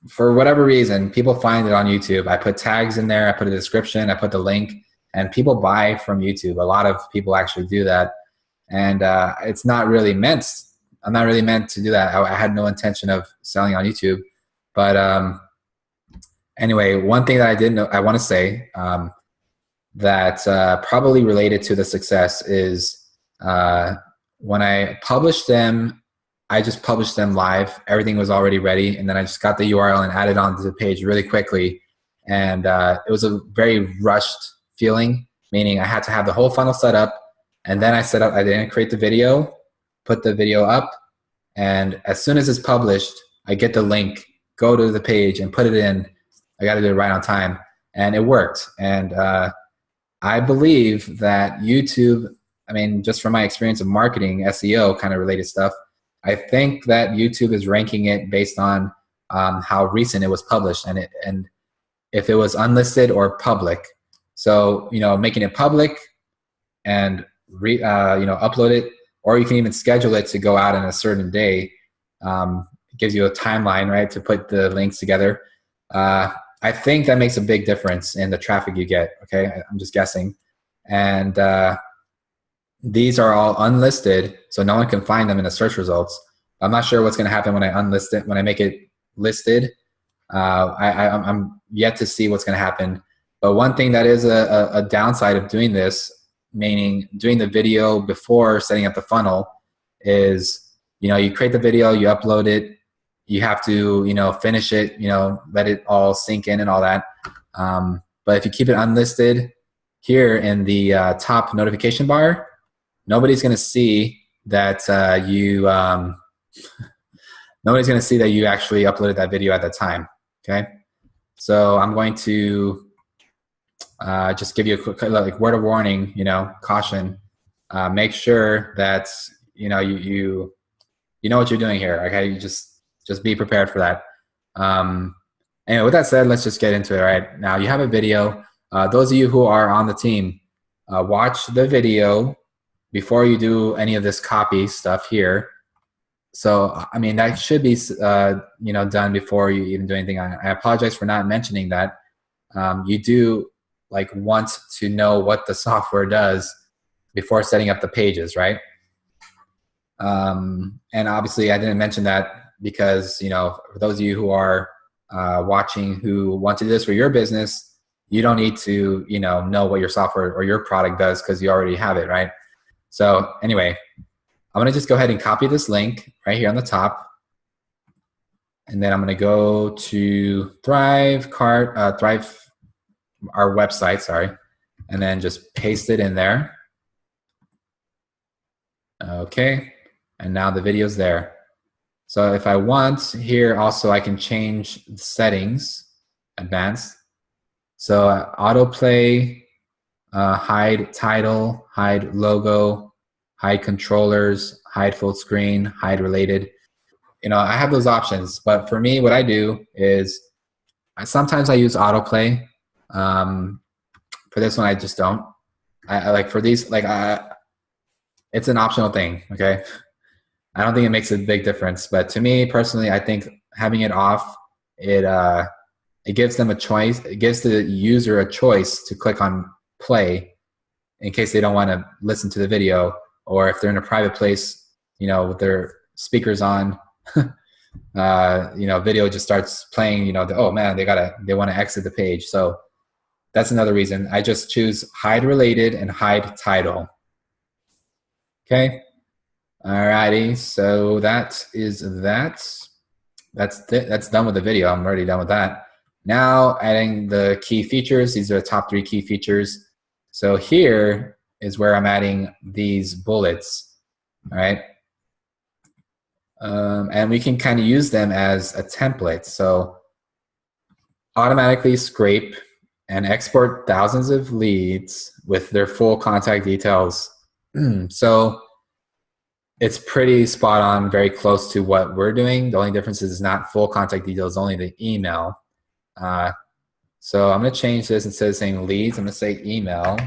[SPEAKER 1] for whatever reason, people find it on YouTube. I put tags in there, I put a description, I put the link, and people buy from YouTube. A lot of people actually do that. And it's not really meant, I'm not really meant to do that. I had no intention of selling on YouTube. But anyway, one thing that I want to say that probably related to the success is when I published them, I just published them live. Everything was already ready, and then I just got the URL and added onto the page really quickly. And it was a very rushed feeling, meaning I had to have the whole funnel set up, and then I didn't create the video, put the video up, and as soon as it's published, I get the link, go to the page, and put it in. I got to do it right on time, and it worked. And I believe that YouTube, I mean, just from my experience of marketing, SEO kind of related stuff, I think that YouTube is ranking it based on how recent it was published and if it was unlisted or public. So, making it public and upload it, or you can even schedule it to go out on a certain day. It gives you a timeline, right, to put the links together. I think that makes a big difference in the traffic you get. Okay, I'm just guessing. And these are all unlisted, so no one can find them in the search results. I'm not sure what's going to happen when I unlist it, when I make it listed. I'm yet to see what's going to happen. But one thing that is a downside of doing this, meaning doing the video before setting up the funnel, is you create the video, you upload it, you have to finish it, let it all sink in and all that. But if you keep it unlisted here in the top notification bar, nobody's going to see that nobody's going to see that you actually uploaded that video at that time. Okay, so I'm going to just give you a quick word of warning, caution. Make sure that you know what you're doing here. Okay, you just be prepared for that. Anyway, with that said, let's just get into it. All right, now you have a video. Those of you who are on the team, watch the video before you do any of this copy stuff here. So, I mean, that should be, done before you even do anything. I apologize for not mentioning that. You do want to know what the software does before setting up the pages, right? And obviously I didn't mention that because, for those of you who are watching who want to do this for your business, you don't need to, know what your software or your product does because you already have it, right? So anyway, I'm going to just go ahead and copy this link right here on the top. And then I'm going to go to Thrive, our website, sorry, and then just paste it in there. Okay, and now the video's there. So if I want here also, I can change the settings, advanced. So autoplay, hide title, hide logo, hide controllers, hide full screen, hide related. I have those options, but for me, what I do is sometimes I use autoplay. For this one, I just don't. I like for these, it's an optional thing. Okay, I don't think it makes a big difference, but to me personally, I think having it off, it gives them a choice. It gives the user a choice to click on play in case they don't want to listen to the video, or if they're in a private place, with their speakers on, video just starts playing, oh man, they want to exit the page. So that's another reason. I just choose hide related and hide title. Okay. Alrighty. So that is that. That's done with the video. I'm already done with that. Now adding the key features. These are the top 3 key features. So here is where I'm adding these bullets. All right. And we can kind of use them as a template. So automatically scrape and export thousands of leads with their full contact details. So it's pretty spot on, very close to what we're doing. The only difference is not full contact details, only the email. So I'm going to change this. Instead of saying leads, I'm going to say email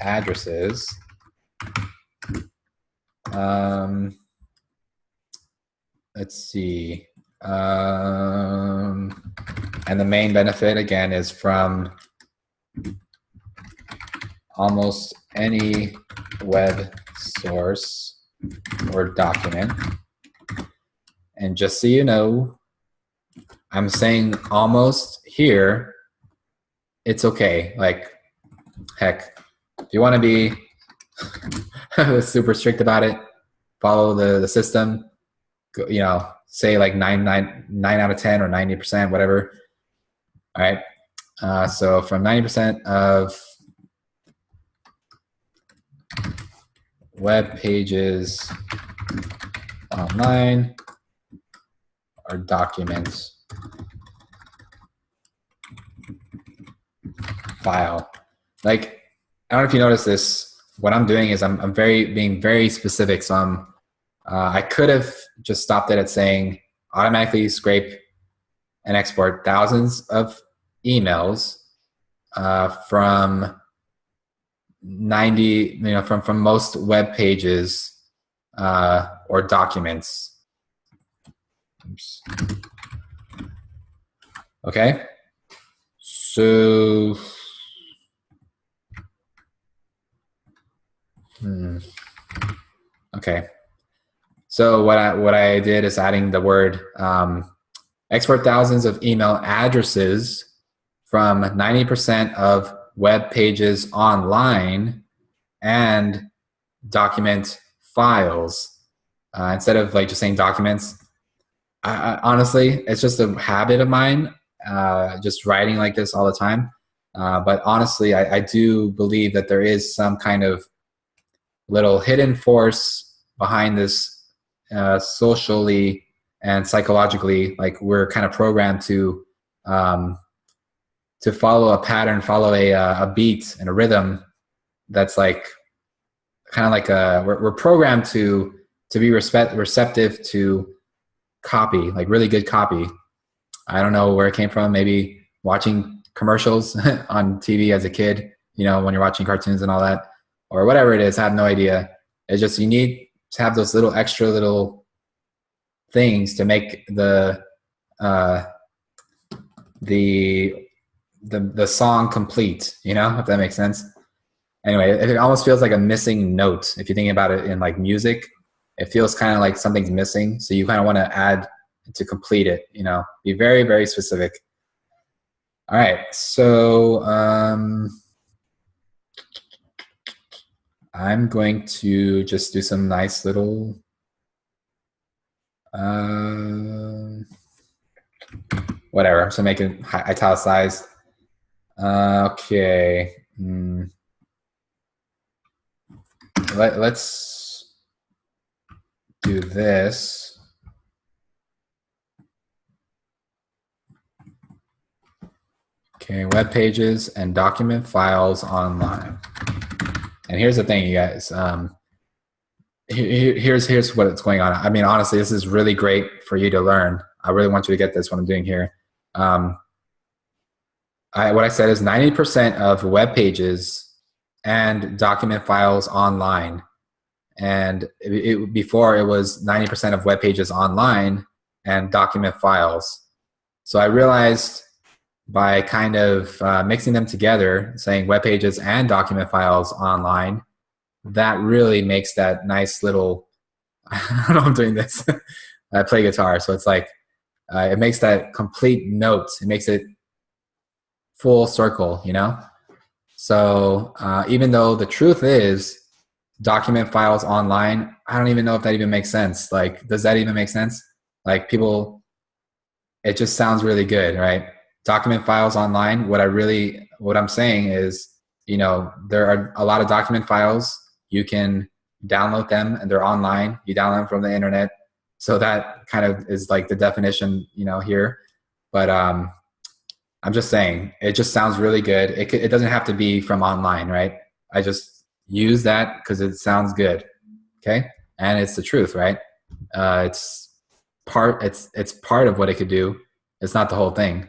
[SPEAKER 1] addresses. Let's see. And the main benefit, again, is from almost any web source or document. And just so you know, I'm saying almost here. It's okay. Like, heck, if you want to be super strict about it, follow the system, you know, say like 9 out of 10 or 90%, whatever. All right. So from 90% of web pages online are documents file. Like, I don't know if you notice this. What I'm doing is I'm being very specific. So I could have just stopped it at saying automatically scrape and export thousands of emails from 90, you know, from most web pages or documents. Oops. Okay, so okay. So what I did is adding the word export thousands of email addresses from 90% of web pages online and document files. Instead of like just saying documents, honestly, it's just a habit of mine, just writing like this all the time. But honestly, I do believe that there is some kind of little hidden force behind this socially and psychologically. Like, we're kind of programmed to follow a pattern, follow a beat and a rhythm that's like kind of like we're programmed to be receptive to copy, like really good copy. I don't know where it came from. Maybe watching commercials on TV as a kid, you know, when you're watching cartoons and all that, or whatever it is. I have no idea. It's just you need to have those little extra little things to make the song complete, you know, if that makes sense. Anyway, it almost feels like a missing note. If you're thinking about it in like music, it feels kind of like something's missing. So you kind of want to add to complete it, you know, be very, very specific. All right. So I'm going to just do some nice little whatever. I'm just gonna make it italicized. Okay. Let's do this. Okay, web pages and document files online. And here's the thing, you guys. Here's what's going on. I mean, honestly, this is really great for you to learn. I really want you to get this, what I'm doing here. What I said is 90% of web pages and document files online. And before it was 90% of web pages online and document files. So I realized by kind of mixing them together, saying web pages and document files online, that really makes that nice little, I don't know, I'm doing this. I play guitar, so it's like, it makes that complete note. It makes it full circle, you know? So even though the truth is document files online, I don't even know if that even makes sense. Like, does that even make sense? Like, people, it just sounds really good, right? Document files online, what I'm saying is, you know, there are a lot of document files. You can download them and they're online. You download them from the internet. So that kind of is like the definition, you know, here. But I'm just saying, it just sounds really good. It doesn't have to be from online, right? I just use that because it sounds good. Okay. and it's the truth, right? It's part of what it could do. It's not the whole thing.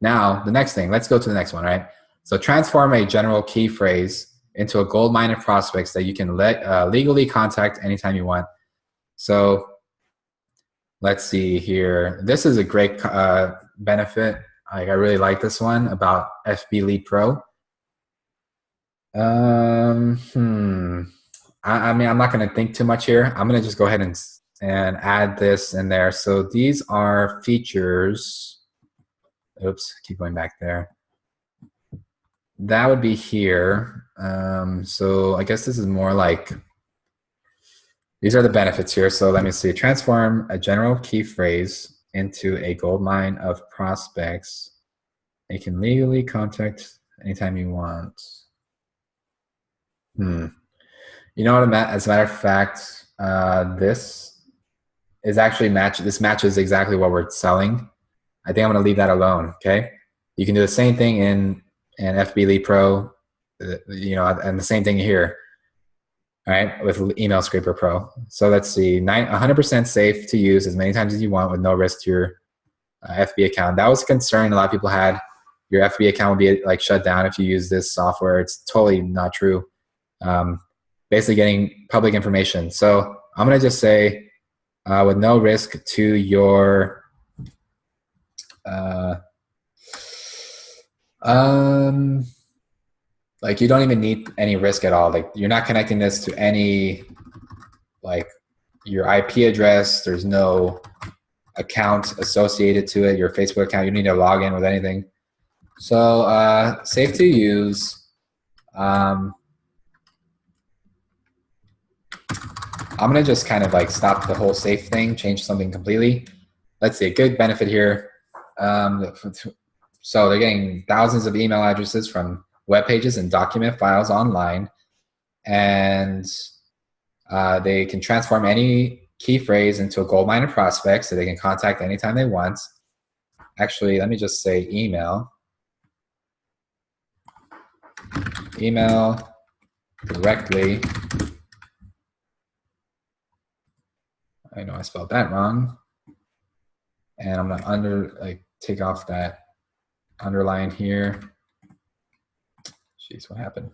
[SPEAKER 1] Now, the next thing, let's go to the next one, right? So transform a general key phrase into a gold mine of prospects that you can legally contact anytime you want. So let's see here. This is a great benefit. I really like this one about FB Lead Pro. I mean, I'm not going to think too much here. I'm going to just go ahead and add this in there. So these are features. Oops, keep going back there. That would be here. So I guess this is more like, these are the benefits here. So let me see. Transform a general key phrase into a gold mine of prospects you can legally contact anytime you want. You know what, as a matter of fact, this is actually this matches exactly what we're selling. I think I'm going to leave that alone, okay? You can do the same thing in FB Lead Pro, you know, and the same thing here, all right, with Email Scraper Pro. So let's see, 100% safe to use as many times as you want with no risk to your FB account. That was a concern a lot of people had. Your FB account would be like shut down if you use this software. It's totally not true. Basically getting public information. So I'm going to just say with no risk to your like you don't even need any risk at all. Like you're not connecting this to any, like your IP address. There's no account associated to it, your Facebook account. You don't need to log in with anything. So safe to use. I'm gonna just kind of like stop the whole safe thing, change something completely. Let's see, a good benefit here. So they're getting thousands of email addresses from web pages and document files online, and they can transform any key phrase into a gold mine of prospects so they can contact anytime they want. Actually, let me just say email directly. I know I spelled that wrong. And I'm gonna take off that underline here. Jeez, what happened?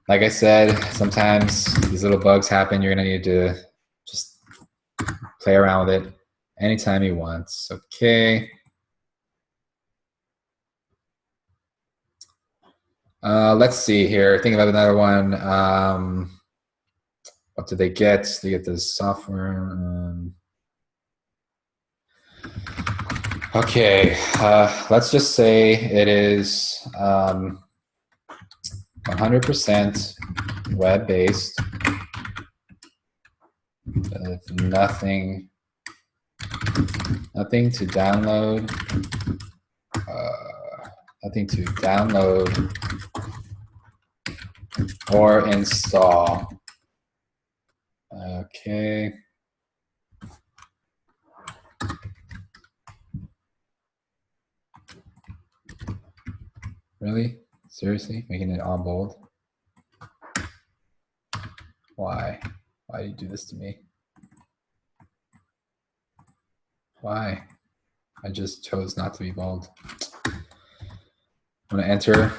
[SPEAKER 1] Like I said, sometimes these little bugs happen. You're gonna need to just play around with it anytime you want. Okay. Let's see here. Think about another one. What did they get? They get this software. Okay, let's just say it is 100% web-based, nothing to download, or install. Okay. Really? Seriously? Making it all bold? Why? Why do you do this to me? Why? I just chose not to be bold. I'm gonna enter.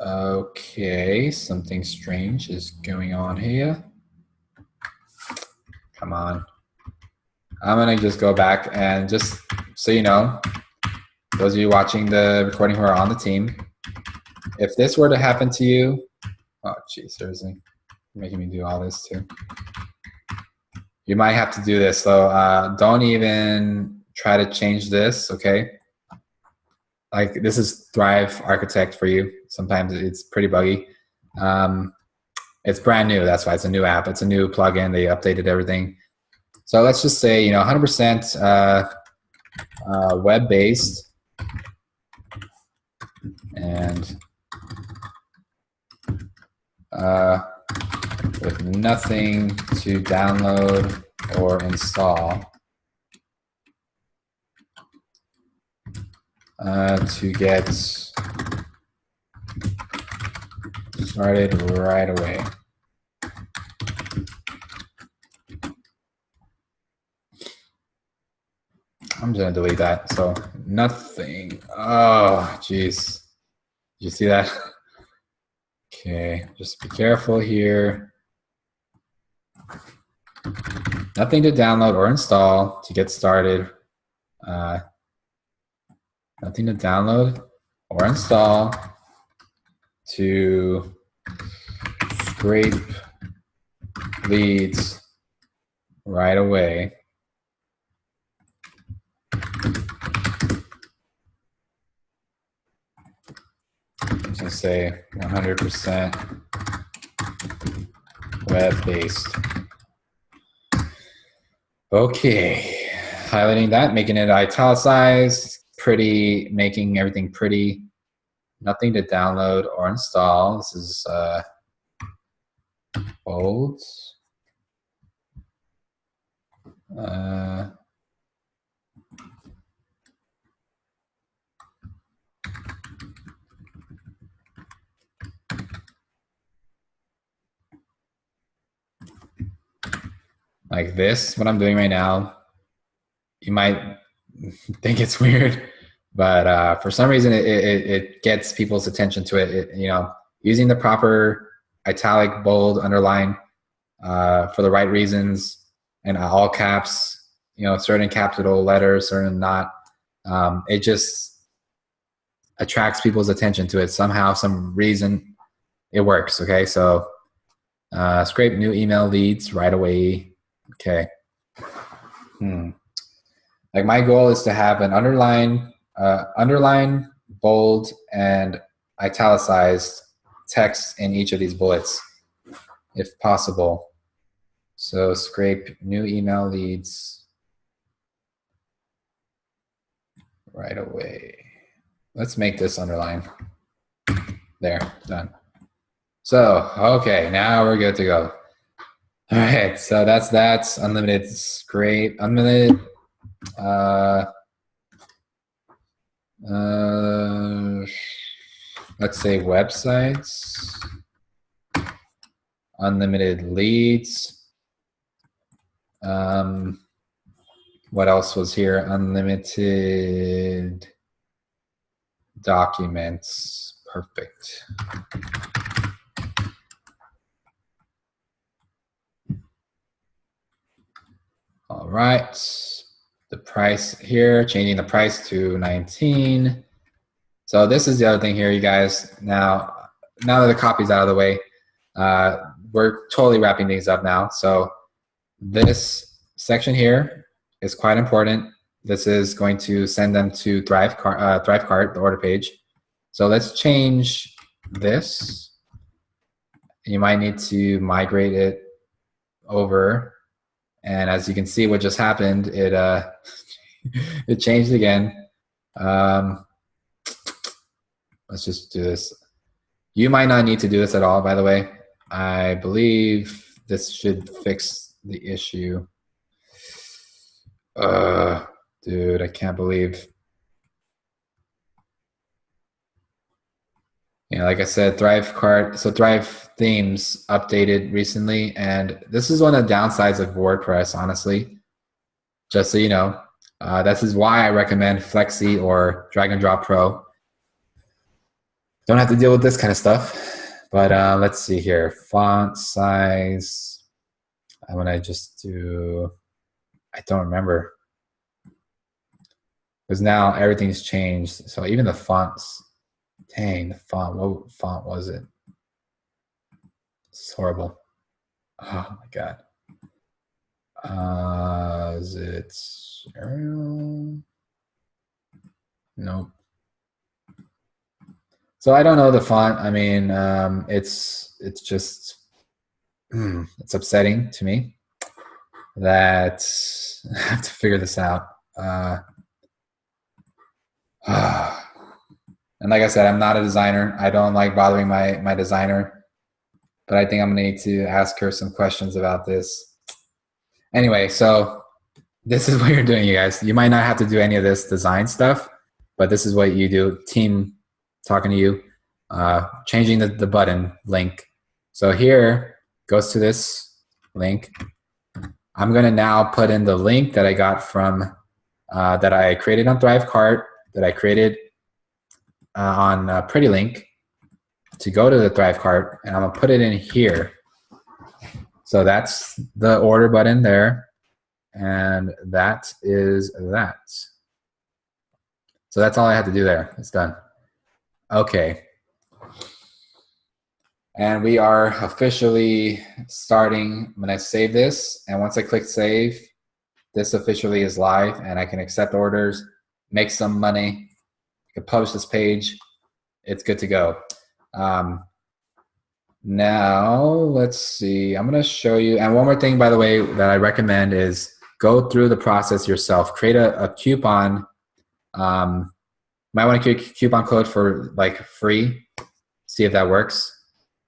[SPEAKER 1] Okay, something strange is going on here. Come on. I'm gonna just go back and just so you know, those of you watching the recording who are on the team, if this were to happen to you, oh geez, seriously, you're making me do all this too. You might have to do this, so don't even try to change this, okay? Like this is Thrive Architect for you. Sometimes it's pretty buggy. It's brand new, that's why it's a new app. It's a new plugin, they updated everything. So let's just say, 100% web-based and with nothing to download or install to get started right away. I'm just gonna delete that. So nothing. Oh, jeez. You see that? Okay, just be careful here. Nothing to download or install to get started. Nothing to download or install to scrape leads right away. I'm just gonna say 100% web-based. Okay, highlighting that, making it italicized, pretty, making everything pretty. Nothing to download or install. This is bold. Like this, what I'm doing right now, you might think it's weird, but for some reason it gets people's attention to it. You know, using the proper italic, bold, underline for the right reasons, and all caps, you know, certain capital letters, certain not. It just attracts people's attention to it somehow, some reason. It works. Okay, so scrape new email leads right away. Okay. Like my goal is to have an underline, bold, and italicized text in each of these bullets, if possible. So scrape new email leads right away. Let's make this underline. There, done. So, okay, now we're good to go. All right, so that's unlimited scrape, unlimited. Let's say websites, unlimited leads. What else was here? Unlimited documents. Perfect. All right. The price here, changing the price to 19. So this is the other thing here, you guys. Now that the copy's out of the way, we're totally wrapping things up now. So this section here is quite important. This is going to send them to ThriveCart, the order page. So let's change this. You might need to migrate it over. And as you can see, what just happened, it it changed again. Let's just do this. You might not need to do this at all, by the way. I believe this should fix the issue. Dude, I can't believe. You know, like I said, ThriveCart, so Thrive themes updated recently, and this is one of the downsides of WordPress, honestly. Just so you know, this is why I recommend Flexi or Drag and Drop Pro. Don't have to deal with this kind of stuff. But let's see here, font size. I'm gonna just do, I don't remember. Because now everything's changed. So even the fonts, dang, the font, what font was it? This is horrible. Oh my God. Is it Arial? Nope. So I don't know the font. I mean, it's just, it's upsetting to me that I have to figure this out. And like I said, I'm not a designer. I don't like bothering my designer, but I think I'm gonna need to ask her some questions about this. Anyway, so this is what you're doing, you guys. You might not have to do any of this design stuff, but this is what you do. Team talking to you. changing the button link. So here goes to this link. I'm going to now put in the link that I got from, that I created on ThriveCart, that I created on PrettyLink to go to the ThriveCart, and I'm going to put it in here. So that's the order button there, and that is that. So that's all I had to do there. It's done. Okay. And we are officially starting. When I save this, and once I click save, this officially is live, and I can accept orders, make some money, I can publish this page. It's good to go. Now, let's see. I'm going to show you. And one more thing, by the way, that I recommend is go through the process yourself. Create a coupon. Might want to create a coupon code for like free. See if that works.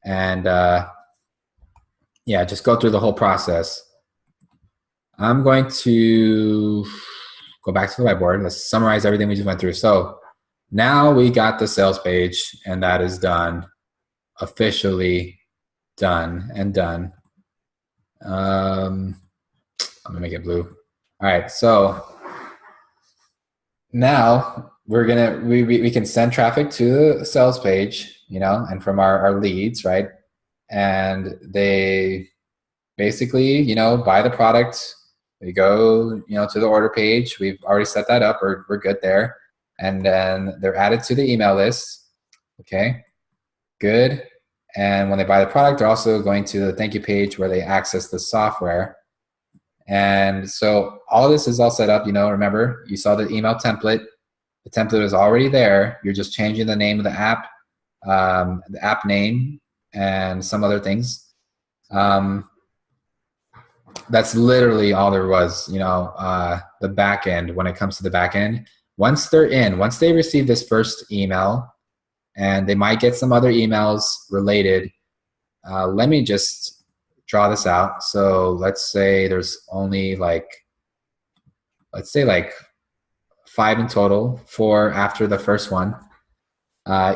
[SPEAKER 1] And yeah, just go through the whole process. I'm going to go back to the whiteboard. Let's summarize everything we just went through. So now we got the sales page, and that is done. Officially done and done. I'm gonna make it blue. All right, so now we can send traffic to the sales page, you know, and from our leads, right? And they basically, you know, buy the product. They go, you know, to the order page. We've already set that up. We're good there. And then they're added to the email list. Okay, good. And when they buy the product, they're also going to the thank you page where they access the software. And so all of this is all set up. You know, remember, you saw the email template. The template is already there. You're just changing the name of the app name, and some other things. That's literally all there was, you know, the back end. When it comes to the back end, once they're in, once they receive this first email, and they might get some other emails related, let me just draw this out. So let's say there's only like, let's say like 5 in total, 4 after the first one.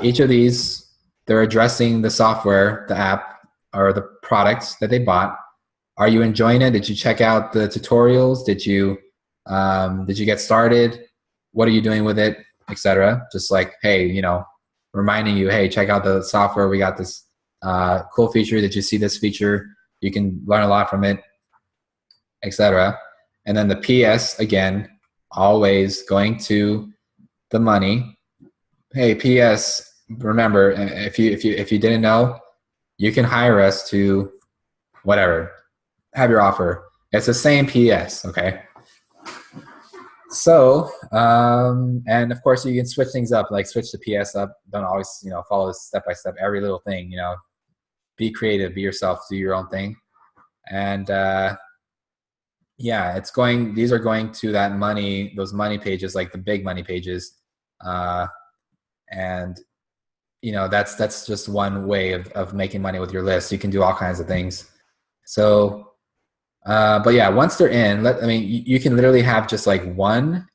[SPEAKER 1] Each of these, they're addressing the software, the app, or the products that they bought. Are you enjoying it? Did you check out the tutorials? Did you get started? What are you doing with it, etc.? Just like, hey, you know, reminding you, hey, check out the software. We got this cool feature. Did you see this feature? You can learn a lot from it, etc. And then the PS, again, always going to the money. Hey, PS, remember, if you didn't know, you can hire us to whatever, have your offer. It's the same PS, okay? So, and of course you can switch things up, like switch the PS up. Don't always, you know, follow this step by step, every little thing, you know, be creative, be yourself, do your own thing. And yeah, these are going to that money, those money pages, like the big money pages. And you know, that's just one way of making money with your list. You can do all kinds of things. So, but yeah, once they're in, you can literally have just like one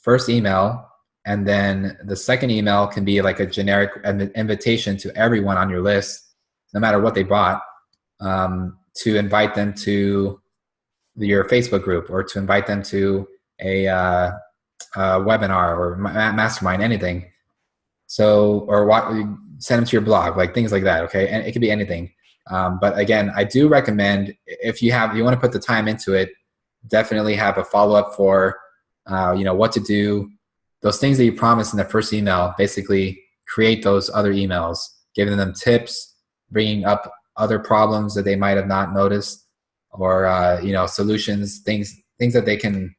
[SPEAKER 1] first email, and then the second email can be like a generic invitation to everyone on your list, no matter what they bought, to invite them to your Facebook group, or to invite them to a webinar or mastermind, anything. So, or send them to your blog, like things like that, okay? And it could be anything. But again, I do recommend, if you want to put the time into it, definitely have a follow-up for, you know, what to do. Those things that you promised in the first email, basically create those other emails, giving them tips, bringing up other problems that they might have not noticed, or, you know, solutions, things that they can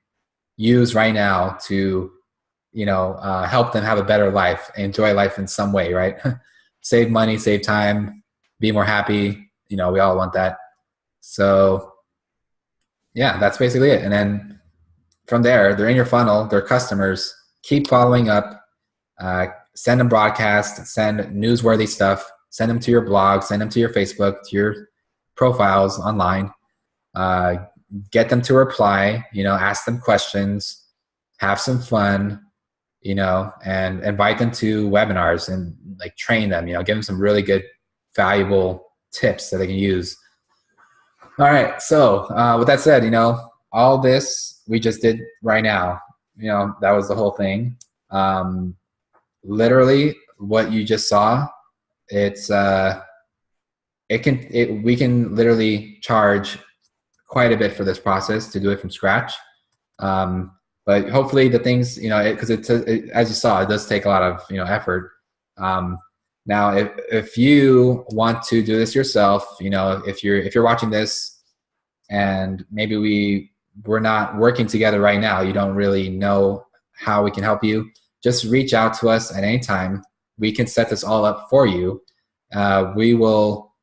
[SPEAKER 1] use right now to, you know, help them have a better life, enjoy life in some way, right? Save money, save time, be more happy. You know, we all want that. So yeah, that's basically it. And then from there, they're in your funnel, they're customers. Keep following up, send them broadcasts, send newsworthy stuff, send them to your blog, send them to your Facebook, to your profiles online. Get them to reply, you know, ask them questions, have some fun. and invite them to webinars and like train them, give them some really good, valuable tips that they can use. All right. So with that said, all this we just did right now, that was the whole thing. Literally what you just saw, we can literally charge quite a bit for this process to do it from scratch. But hopefully the things, because as you saw, it does take a lot of, effort. Now, if you want to do this yourself, if you're watching this and maybe we're not working together right now, you don't really know how we can help you, just reach out to us at any time. We can set this all up for you. We will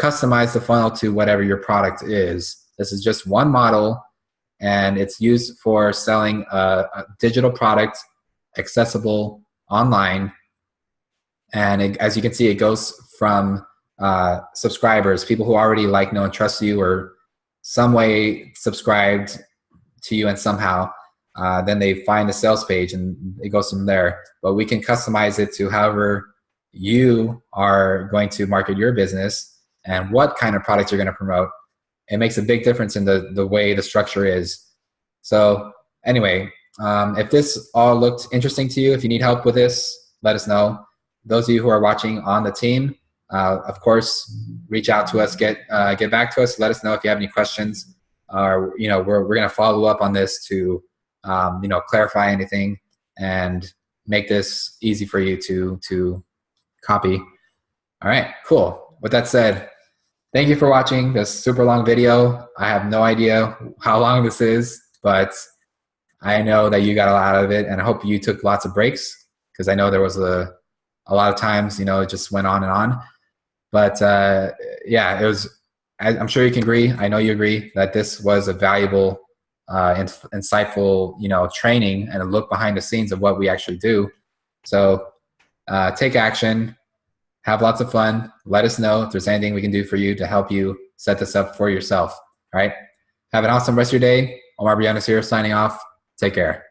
[SPEAKER 1] customize the funnel to whatever your product is. This is just one model, and it's used for selling a digital product, accessible online. And as you can see, it goes from subscribers, people who already like, know, and trust you, or some way subscribed to you and somehow. Then they find the sales page, and it goes from there. But we can customize it to however you are going to market your business and what kind of products you're going to promote. It makes a big difference in the way the structure is. So anyway, if this all looked interesting to you, if you need help with this, let us know. Those of you who are watching on the team, of course, reach out to us, get back to us. Let us know if you have any questions. Or we're going to follow up on this to clarify anything and make this easy for you to copy. All right, cool. With that said, thank you for watching this super long video. I have no idea how long this is, but I know that you got a lot out of it, and I hope you took lots of breaks, because I know there was a lot of times, it just went on and on. But yeah, it was. I'm sure you can agree. I know you agree that this was a valuable, insightful, training and a look behind the scenes of what we actually do. So take action. Have lots of fun. Let us know if there's anything we can do for you to help you set this up for yourself. All right. Have an awesome rest of your day. Omar Brianna here signing off. Take care.